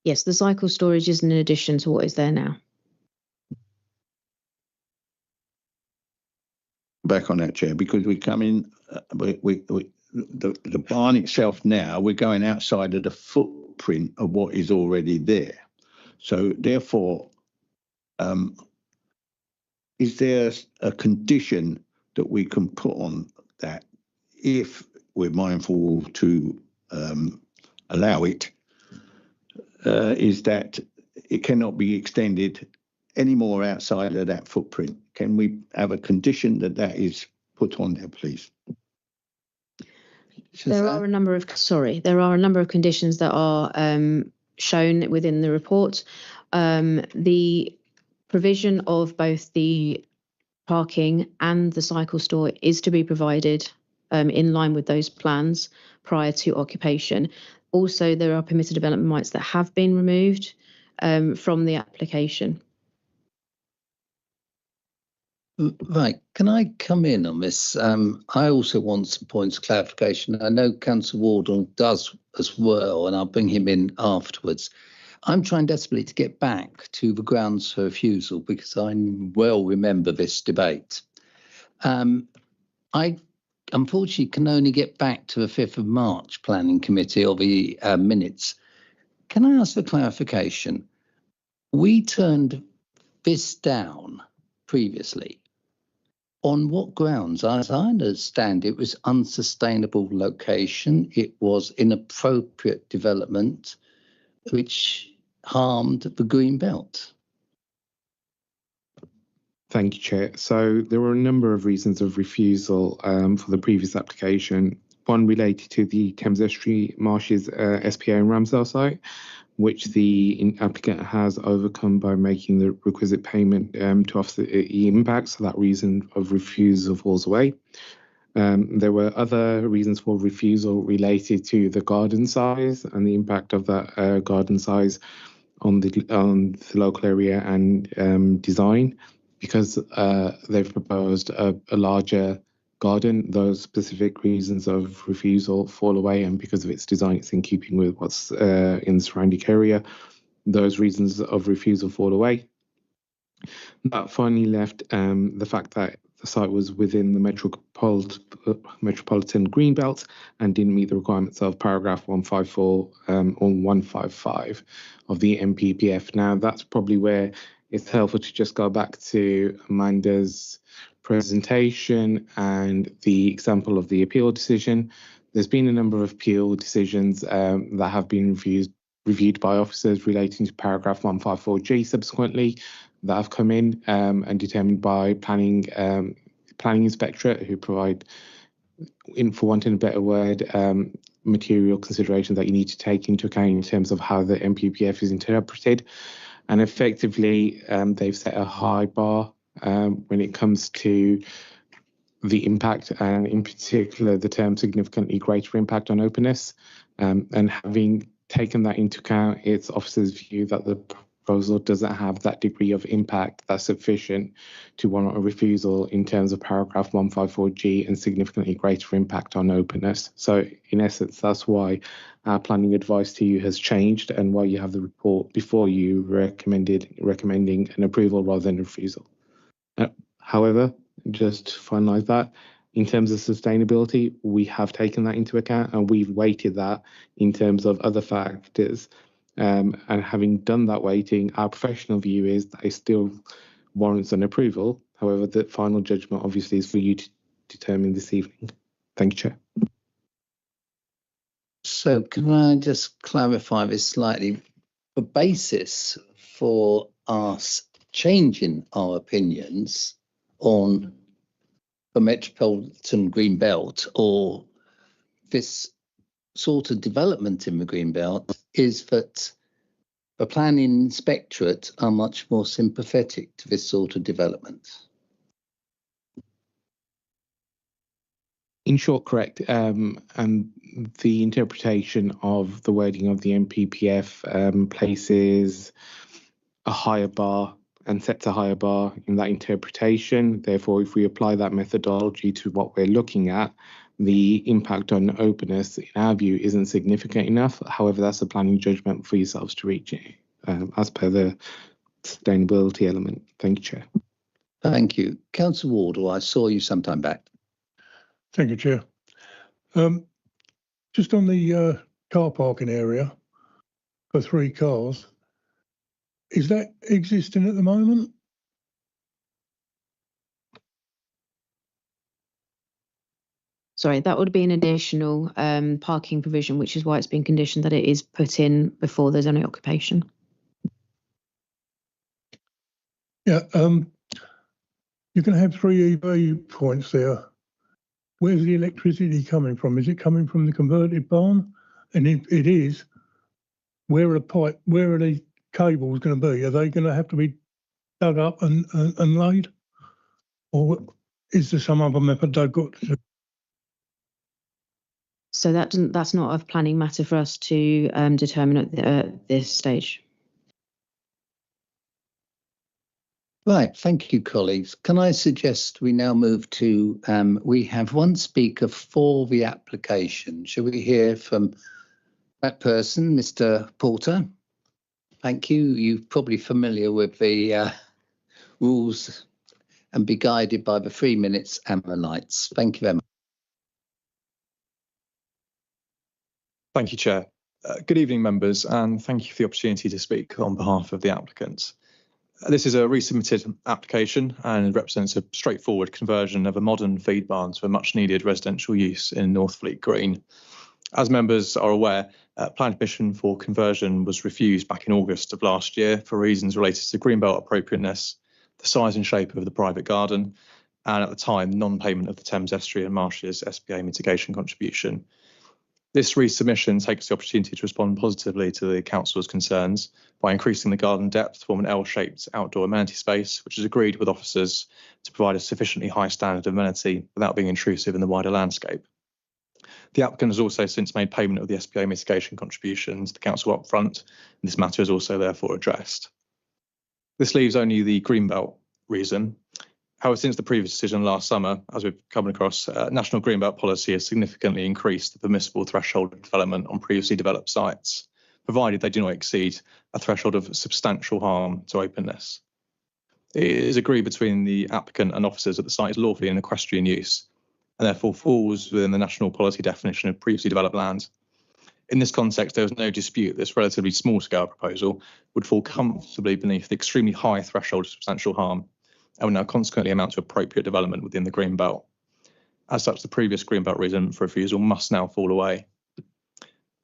Yes, the cycle storage is in addition to what is there now. Back on that, Chair, because we come in, the barn itself now, we're going outside of the footprint of what is already there. So therefore, is there a condition that we can put on that if we're mindful to allow it, is that it cannot be extended any more outside of that footprint? Can we have a condition that is put on there, please? There are a number of conditions that are shown within the report. The provision of both the parking and the cycle store is to be provided in line with those plans prior to occupation. Also, there are permitted development rights that have been removed from the application. Right, can I come in on this? I also want some points of clarification. I know Councillor Wardle does as well, and I'll bring him in afterwards. I'm trying desperately to get back to the grounds for refusal because I well remember this debate. I unfortunately can only get back to the 5th of March Planning Committee or the minutes. Can I ask for clarification? We turned this down previously. On what grounds? As I understand, it was unsustainable location. It was inappropriate development, which harmed the green belt? Thank you, Chair. So there were a number of reasons of refusal for the previous application. One related to the Thames Estuary Marshes SPA and Ramsdale site, which the applicant has overcome by making the requisite payment to offset the impact. So that reason of refusal falls away. There were other reasons for refusal related to the garden size and the impact of that garden size on the local area and design. Because they've proposed a larger garden, those specific reasons of refusal fall away, and because of its design, it's in keeping with what's in the surrounding area. Those reasons of refusal fall away. That finally left the fact that the site was within the metropolitan greenbelt and didn't meet the requirements of paragraph 154 or 155 of the MPPF. Now, that's probably where it's helpful to just go back to Amanda's presentation and the example of the appeal decision. There's been a number of appeal decisions that have been reviewed by officers relating to paragraph 154G subsequently that have come in and determined by planning inspectorate, who provide, for wanting a better word, material considerations that you need to take into account in terms of how the MPPF is interpreted. And effectively, they've set a high bar when it comes to the impact, and in particular, the term significantly greater impact on openness. And having taken that into account, it's officers' view that the proposal doesn't have that degree of impact that's sufficient to warrant a refusal in terms of paragraph 154G and significantly greater impact on openness. So in essence, that's why our planning advice to you has changed and why you have the report before you recommending an approval rather than a refusal. However, just to finalise that, in terms of sustainability, we have taken that into account and we've weighted that in terms of other factors. And having done that weighting, our professional view is that it still warrants an approval. However, the final judgment obviously is for you to determine this evening. Thank you, Chair. So can I just clarify this slightly? The basis for us changing our opinions on the Metropolitan Green Belt or this sort of development in the Green Belt is that the planning inspectorate are much more sympathetic to this sort of development. In short, correct. And the interpretation of the wording of the MPPF places a higher bar and sets a higher bar in that interpretation. Therefore, if we apply that methodology to what we're looking at, the impact on openness, in our view, isn't significant enough. However, that's a planning judgment for yourselves to reach as per the sustainability element. Thank you, Chair. Thank you. Councillor Wardle, I saw you sometime back. Thank you, Chair. Just on the car parking area for 3 cars, is that existing at the moment? Sorry, that would be an additional parking provision, which is why it's been conditioned that it is put in before there's any occupation. Yeah, you can have 3 EV points there. Where's the electricity coming from? Is it coming from the converted barn? And if it is, where are the cables going to be? Are they going to have to be dug up and laid? Or is there some other method they've got to? So that's not a planning matter for us to determine at this stage. Right, thank you, colleagues. Can I suggest we now move to, we have one speaker for the application. Shall we hear from that person, Mr. Porter? Thank you. You're probably familiar with the rules and be guided by the 3 minutes and the lights. Thank you very much. Thank you, Chair. Good evening, members, and thank you for the opportunity to speak on behalf of the applicants. This is a resubmitted application and represents a straightforward conversion of a modern feed barn to a much needed residential use in Northfleet Green. As members are aware, planning permission for conversion was refused back in August of last year for reasons related to greenbelt appropriateness, the size and shape of the private garden, and at the time, non-payment of the Thames Estuary and Marshes SPA mitigation contribution. This resubmission takes the opportunity to respond positively to the council's concerns by increasing the garden depth to form an L-shaped outdoor amenity space, which is agreed with officers to provide a sufficiently high standard of amenity without being intrusive in the wider landscape. The applicant has also since made payment of the SPA mitigation contribution to the council up front, and this matter is also therefore addressed. This leaves only the greenbelt reason. However, since the previous decision last summer, as we've come across, National Greenbelt policy has significantly increased the permissible threshold of development on previously developed sites, provided they do not exceed a threshold of substantial harm to openness. It is agreed between the applicant and officers that the site is lawfully in equestrian use, and therefore falls within the national policy definition of previously developed land. In this context, there is no dispute this relatively small-scale proposal would fall comfortably beneath the extremely high threshold of substantial harm, and would now consequently amount to appropriate development within the greenbelt. As such, the previous greenbelt reason for refusal must now fall away.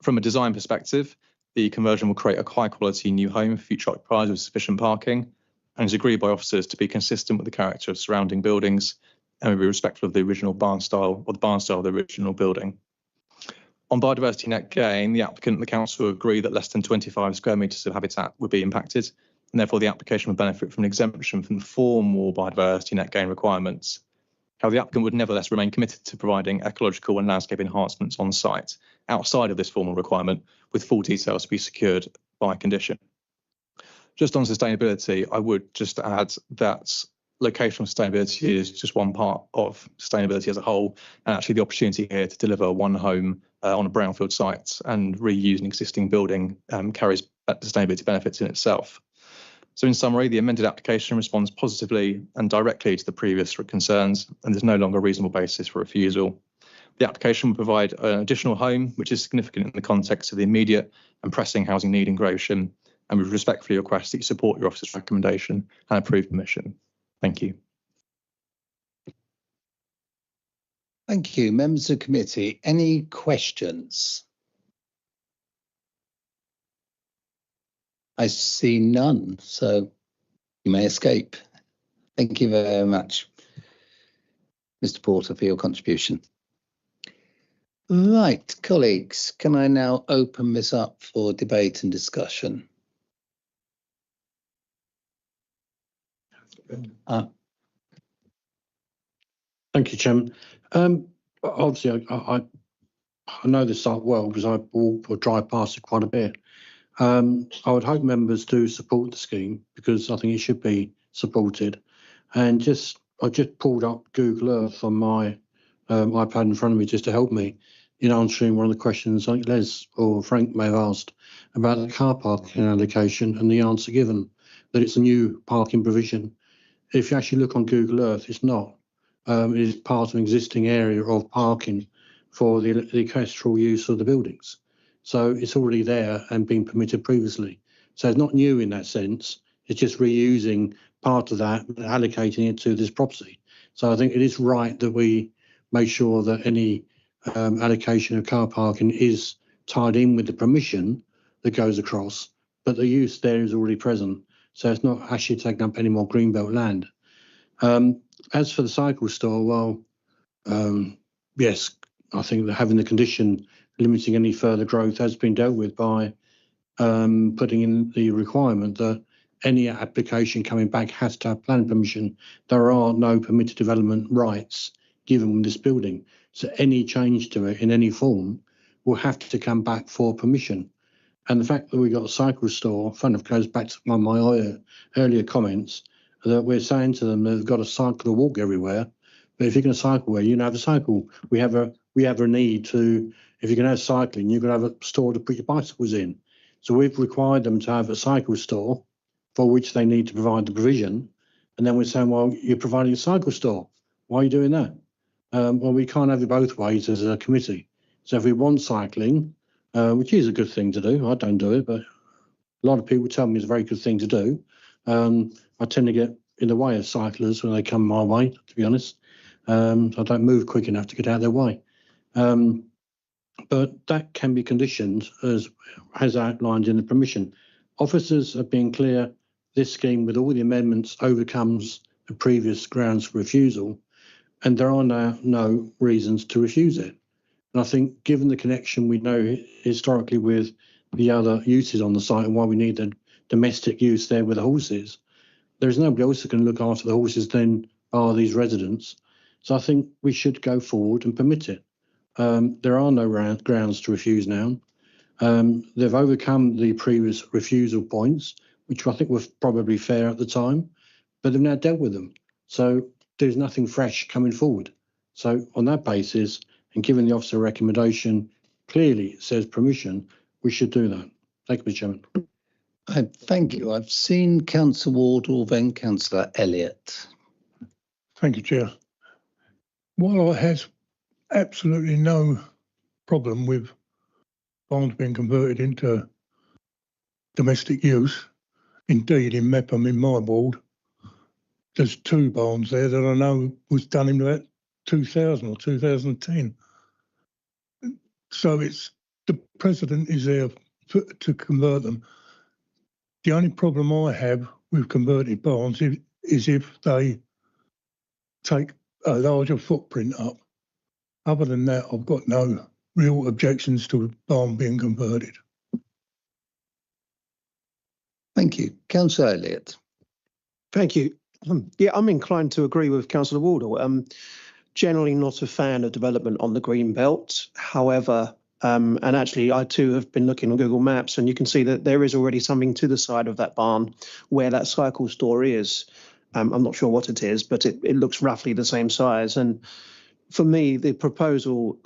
From a design perspective, the conversion will create a high-quality new home for future occupiers with sufficient parking, and is agreed by officers to be consistent with the character of surrounding buildings and will be respectful of the original barn style or the barn style of the original building. On biodiversity net gain, the applicant and the council agree that less than 25 square metres of habitat would be impacted, and therefore the application would benefit from an exemption from the formal biodiversity net gain requirements. However, the applicant would nevertheless remain committed to providing ecological and landscape enhancements on site outside of this formal requirement, with full details to be secured by condition. Just on sustainability, I would just add that locational sustainability is just one part of sustainability as a whole, and actually the opportunity here to deliver one home on a brownfield site and reuse an existing building carries sustainability benefits in itself. So in summary, the amended application responds positively and directly to the previous concerns, and there's no longer a reasonable basis for refusal. The application will provide an additional home, which is significant in the context of the immediate and pressing housing need in Gravesham, and we respectfully request that you support your officer's recommendation and approve permission. Thank you. Thank you. Members of the committee, any questions? I see none, so you may escape. Thank you very much, Mr. Porter, for your contribution. Right, colleagues, can I now open this up for debate and discussion? Thank you, Chairman. Obviously, I know this site well because I walk or drive past it quite a bit. I would hope members do support the scheme because I think it should be supported. And I just pulled up Google Earth on my iPad in front of me just to help me in answering one of the questions I think Les or Frank may have asked about the car parking allocation, and the answer given that it's a new parking provision. If you actually look on Google Earth, it's not. It is part of an existing area of parking for the equestrial use of the buildings. So it's already there and been permitted previously. So it's not new in that sense. It's just reusing part of that and allocating it to this property. So I think it is right that we make sure that any allocation of car parking is tied in with the permission that goes across, but the use there is already present. So it's not actually taking up any more greenbelt land. As for the cycle store, well, yes, I think that having the condition limiting any further growth has been dealt with by putting in the requirement that any application coming back has to have planning permission. There are no permitted development rights given with this building. So any change to it in any form will have to come back for permission. And the fact that we got a cycle store kind of goes back to one of my earlier comments, that we're saying to them they've got to cycle or walk everywhere. But if you're going to cycle where, you can have a cycle. We have a need to, if you're going to have cycling, you're going to have a store to put your bicycles in. So we've required them to have a cycle store for which they need to provide the provision. And then we're saying, well, you're providing a cycle store. Why are you doing that? Well, we can't have it both ways as a committee. So if we want cycling, which is a good thing to do, I don't do it, but a lot of people tell me it's a very good thing to do. I tend to get in the way of cyclists when they come my way, to be honest. So I don't move quick enough to get out of their way. but that can be conditioned as outlined in the permission. Officers have been clear this scheme with all the amendments overcomes the previous grounds for refusal, and there are now no reasons to refuse it. And I think given the connection we know historically with the other uses on the site and why we need the domestic use there with the horses, there's nobody else that can look after the horses than are these residents. So I think we should go forward and permit it. There are no grounds to refuse now. They've overcome the previous refusal points, which I think were probably fair at the time, but they've now dealt with them. So there's nothing fresh coming forward. So on that basis, and given the officer recommendation clearly says permission, we should do that. Thank you, Mr. Chairman. Thank you. I've seen Councillor Wardle, then Councillor Elliott. Thank you, Chair. While I have absolutely no problem with barns being converted into domestic use, indeed in Mepham, in my ward, there's 2 barns there that I know was done in about 2000 or 2010. So the precedent is there to convert them. The only problem I have with converted barns is if they take a larger footprint up. Other than that, I've got no real objections to a barn being converted. Thank you. Councillor Elliott. Thank you. Yeah, I'm inclined to agree with Councillor Wardle. Generally not a fan of development on the green belt. However, and actually I too have been looking on Google Maps, and you can see that there is already something to the side of that barn where that cycle store is. I'm not sure what it is, but it looks roughly the same size. And for me, the proposal,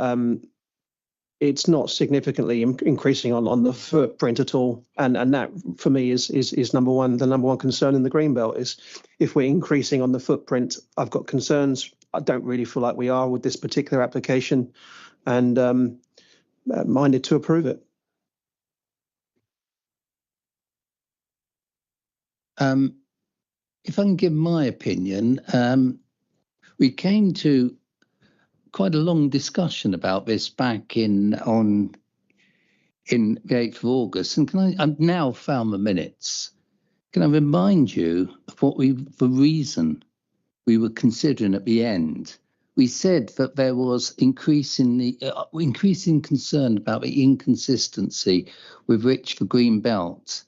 it's not significantly increasing on the footprint at all. And that for me is number one. The number one concern in the greenbelt is if we're increasing on the footprint, I've got concerns. I don't really feel like we are with this particular application, and minded to approve it. If I can give my opinion, we came to quite a long discussion about this back in the 8th of August, and I've now found the minutes. Can I remind you of the reason we were considering at the end? We said that there was increasing concern about the inconsistency with which the green belt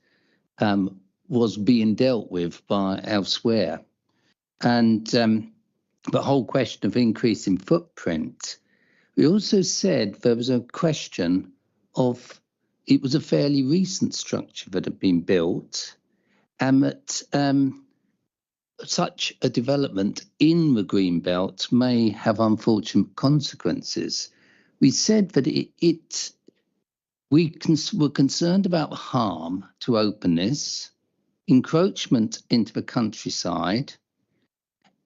was being dealt with by elsewhere, and the whole question of increasing footprint. We also said there was a question of it was a fairly recent structure that had been built, and that such a development in the green belt may have unfortunate consequences. We said that we were concerned about the harm to openness, encroachment into the countryside.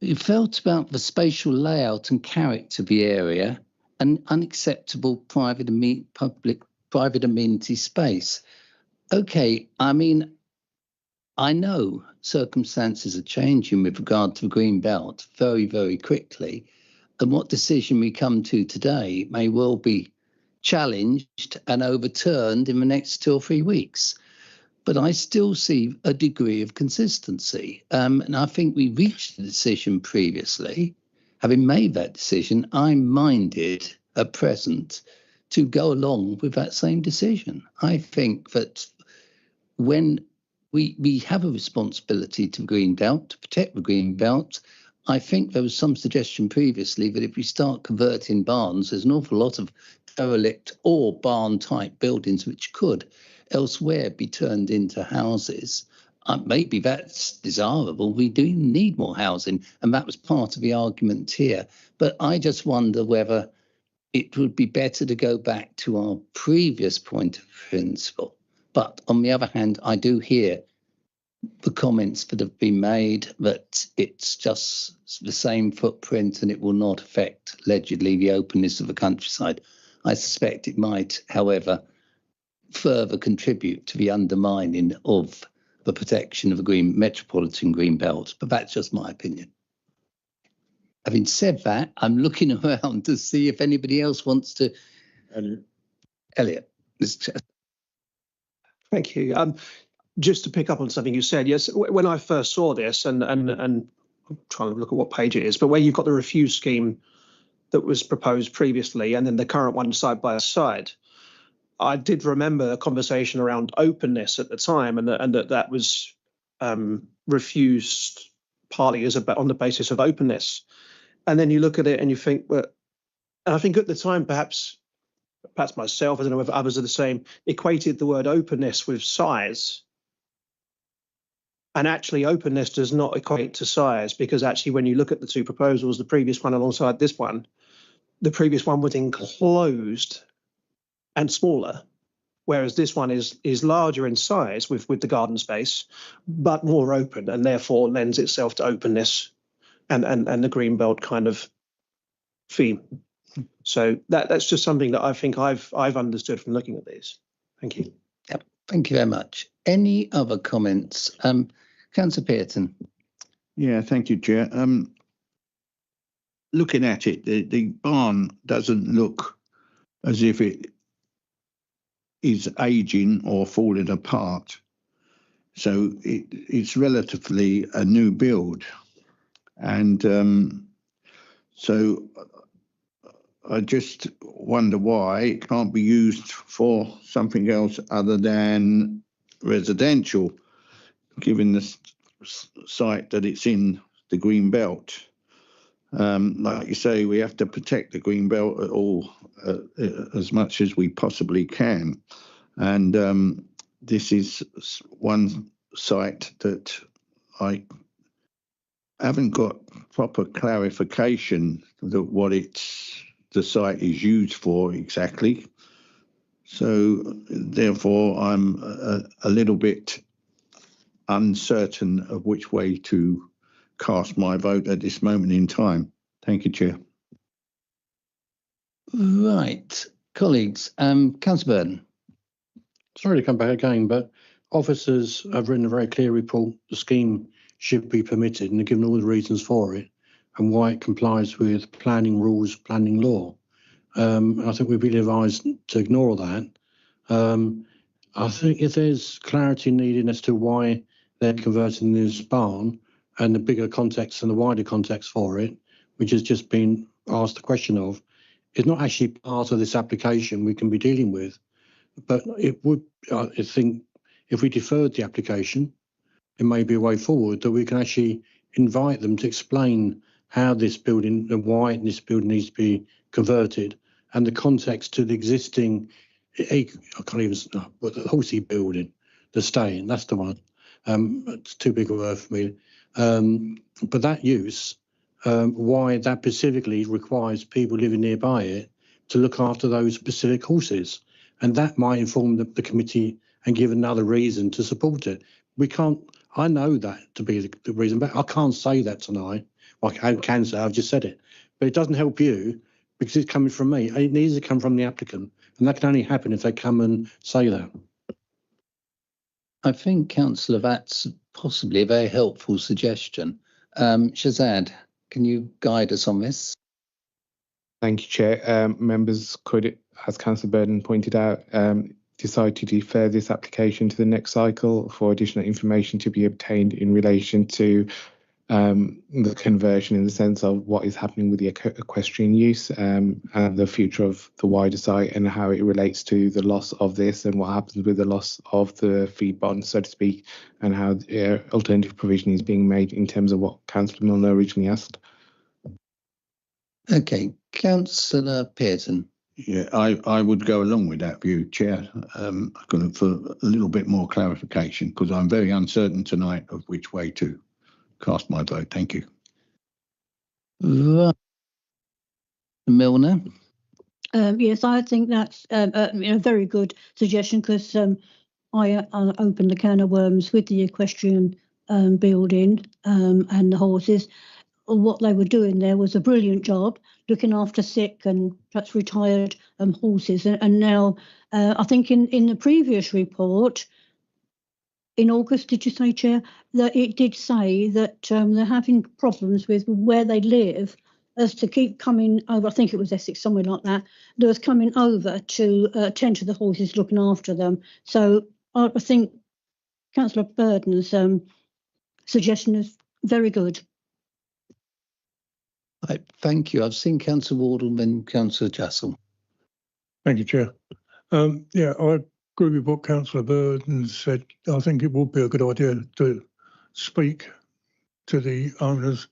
We felt about the spatial layout and character of the area and unacceptable private amenity space. Okay, I mean, I know circumstances are changing with regard to the green belt very, very quickly, and what decision we come to today may well be challenged and overturned in the next 2 or 3 weeks. But I still see a degree of consistency. And I think we reached the decision previously. Having made that decision, I'm minded at present to go along with that same decision. I think that when we have a responsibility to the green belt, to protect the green belt, I think there was some suggestion previously that if we start converting barns, there's an awful lot of derelict or barn type buildings which could elsewhere be turned into houses. Maybe that's desirable. We do need more housing, and that was part of the argument here. But I just wonder whether it would be better to go back to our previous point of principle. But on the other hand, I do hear the comments that have been made that it's just the same footprint and it will not affect allegedly the openness of the countryside. I suspect it might, however, further contribute to the undermining of the protection of the metropolitan green belt, but that's just my opinion. Having said that, I'm looking around to see if anybody else wants to Elliot. Thank you. Just to pick up on something you said, yes, when I first saw this, and I'm trying to look at what page it is, but where you've got the refuse scheme that was proposed previously and then the current one side by side, I did remember a conversation around openness at the time, and that was refused partly as on the basis of openness. And then you look at it and you think, well, and I think at the time, perhaps myself, I don't know if others are the same, equated the word openness with size. And actually, openness does not equate to size, because actually, when you look at the two proposals, the previous one alongside this one, the previous one was enclosed and smaller, whereas this one is larger in size with the garden space, but more open, and therefore lends itself to openness and the greenbelt kind of theme. So that's just something that I think I've understood from looking at these. Thank you. Yep. Thank you very much. Any other comments? Councillor Pearson. Yeah, thank you, Chair. Looking at it, the barn doesn't look as if it is aging or falling apart. So it's relatively a new build. And so I just wonder why it can't be used for something else other than residential, given the site that it's in, the green belt. Like you say, we have to protect the green belt at all as much as we possibly can. And this is one site that I haven't got proper clarification that what the site is used for exactly. So therefore, I'm a little bit uncertain of which way to cast my vote at this moment in time. Thank you, Chair. Right, colleagues, Councillor Burton. Sorry to come back again, but officers have written a very clear report. The scheme should be permitted, and they've given all the reasons for it and why it complies with planning rules, planning law. I think we'd be advised to ignore that. I think if there's clarity needed as to why they're converting this barn and the bigger context and the wider context for it, which has just been asked the question of, is not actually part of this application we can be dealing with. But it would, I think, if we deferred the application, it may be a way forward that we can actually invite them to explain how this building and why this building needs to be converted, and the context to the existing, I can't even, but the Horsey building, the staying, that's the one. It's too big a word for me. But that use, why that specifically requires people living nearby it to look after those specific horses. And that might inform the committee and give another reason to support it. We can't, I know that to be the reason, but I can't say that tonight. I can say, I've just said it. But it doesn't help you because it's coming from me. It needs to come from the applicant. And that can only happen if they come and say that. I think, Councillor, that's possibly a very helpful suggestion. Shazad, can you guide us on this? Thank you, Chair. Members could, as Councillor Burden pointed out, decide to defer this application to the next cycle for additional information to be obtained in relation to the conversion, in the sense of what is happening with the equestrian use and the future of the wider site, and how it relates to the loss of this and what happens with the loss of the feed bond, so to speak, and how alternative provision is being made in terms of what Councillor Milner originally asked. Okay, Councillor Pearson. Yeah, I would go along with that view, Chair, for a little bit more clarification, because I'm very uncertain tonight of which way to cast my vote. Thank you. Right. Milner. Yes, I think that's a very good suggestion, because I opened the can of worms with the equestrian building and the horses. What they were doing there was a brilliant job, looking after sick and perhaps retired horses. And now I think in the previous report, in August, did you say, Chair, that it did say that they're having problems with where they live as to keep coming over. I think it was Essex, somewhere like that. There was coming over to attend to the horses, looking after them. So I think Councillor Burden's suggestion is very good. Right, thank you. I've seen Councillor Wardle and then Councillor Jassel. Thank you, Chair. Yeah, I agree with what Councillor Burden said. I think it would be a good idea to speak to the owners.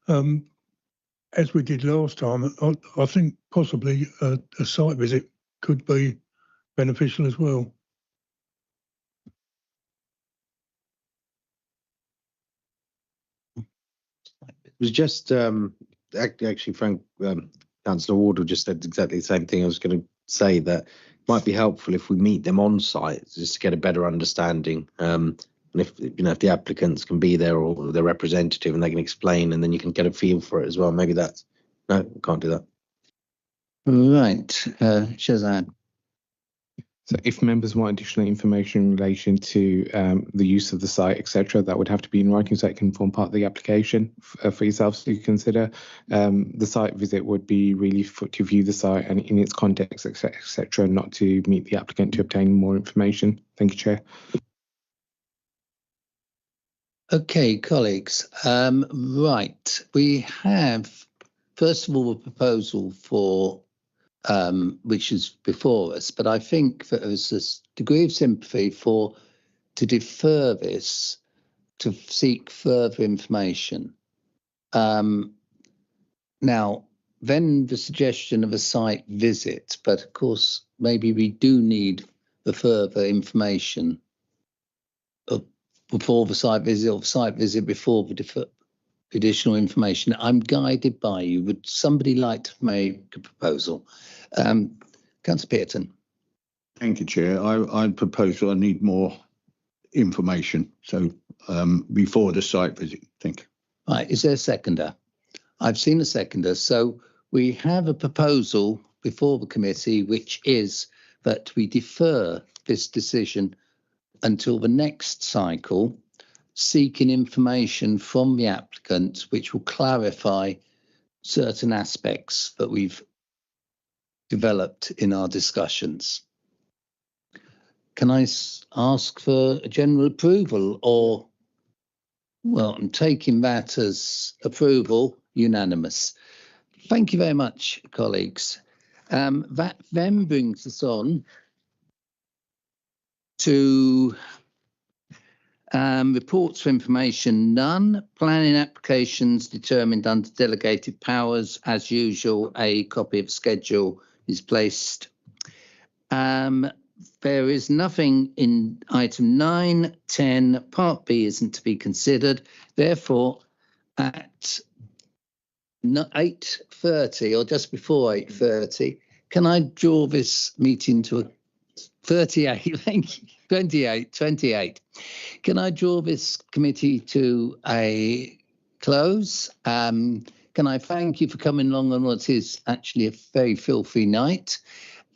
As we did last time, I think possibly a site visit could be beneficial as well. It was just actually, Frank, Councillor Wardle just said exactly the same thing. I was going to say that it might be helpful if we meet them on site just to get a better understanding. And if if the applicants can be there or their representative and they can explain, and then you can get a feel for it as well. Maybe that's no, can't do that. Right, Shazad. So if members want additional information in relation to the use of the site, etc., that would have to be in writing so it can form part of the application for yourselves to consider. The site visit would be really to view the site and in its context, etc., not to meet the applicant to obtain more information. Thank you, Chair. Okay, colleagues. Right, we have, first of all, a proposal for which is before us, but I think that there's this degree of sympathy to defer this to seek further information. Now, then the suggestion of a site visit, but of course, maybe we do need the further information before the site visit, or the site visit before the additional information. I'm guided by you. Would somebody like to make a proposal? Councillor Pearson. Thank you, Chair. I propose I need more information. So before the site visit, thank you. Right, is there a seconder? I've seen a seconder. So we have a proposal before the committee, which is that we defer this decision until the next cycle, seeking information from the applicant, which will clarify certain aspects that we've developed in our discussions. Can I ask for a general approval, or, well, I'm taking that as approval, unanimous. Thank you very much, colleagues. That then brings us on to reports for information, none. Planning applications determined under delegated powers. As usual, a copy of schedule is placed. There is nothing in item 9, 10, part B isn't to be considered. Therefore, at 8:30 or just before 8:30, can I draw this meeting to a 38, thank you, 28. Can I draw this committee to a close? Can I thank you for coming along on what is actually a very filthy night?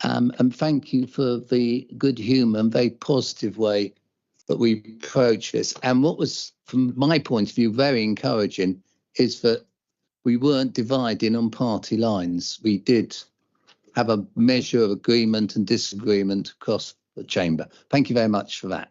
And thank you for the good humour and very positive way that we approach this. And what was, from my point of view, very encouraging is that we weren't dividing on party lines. We did have a measure of agreement and disagreement across the chamber. Thank you very much for that.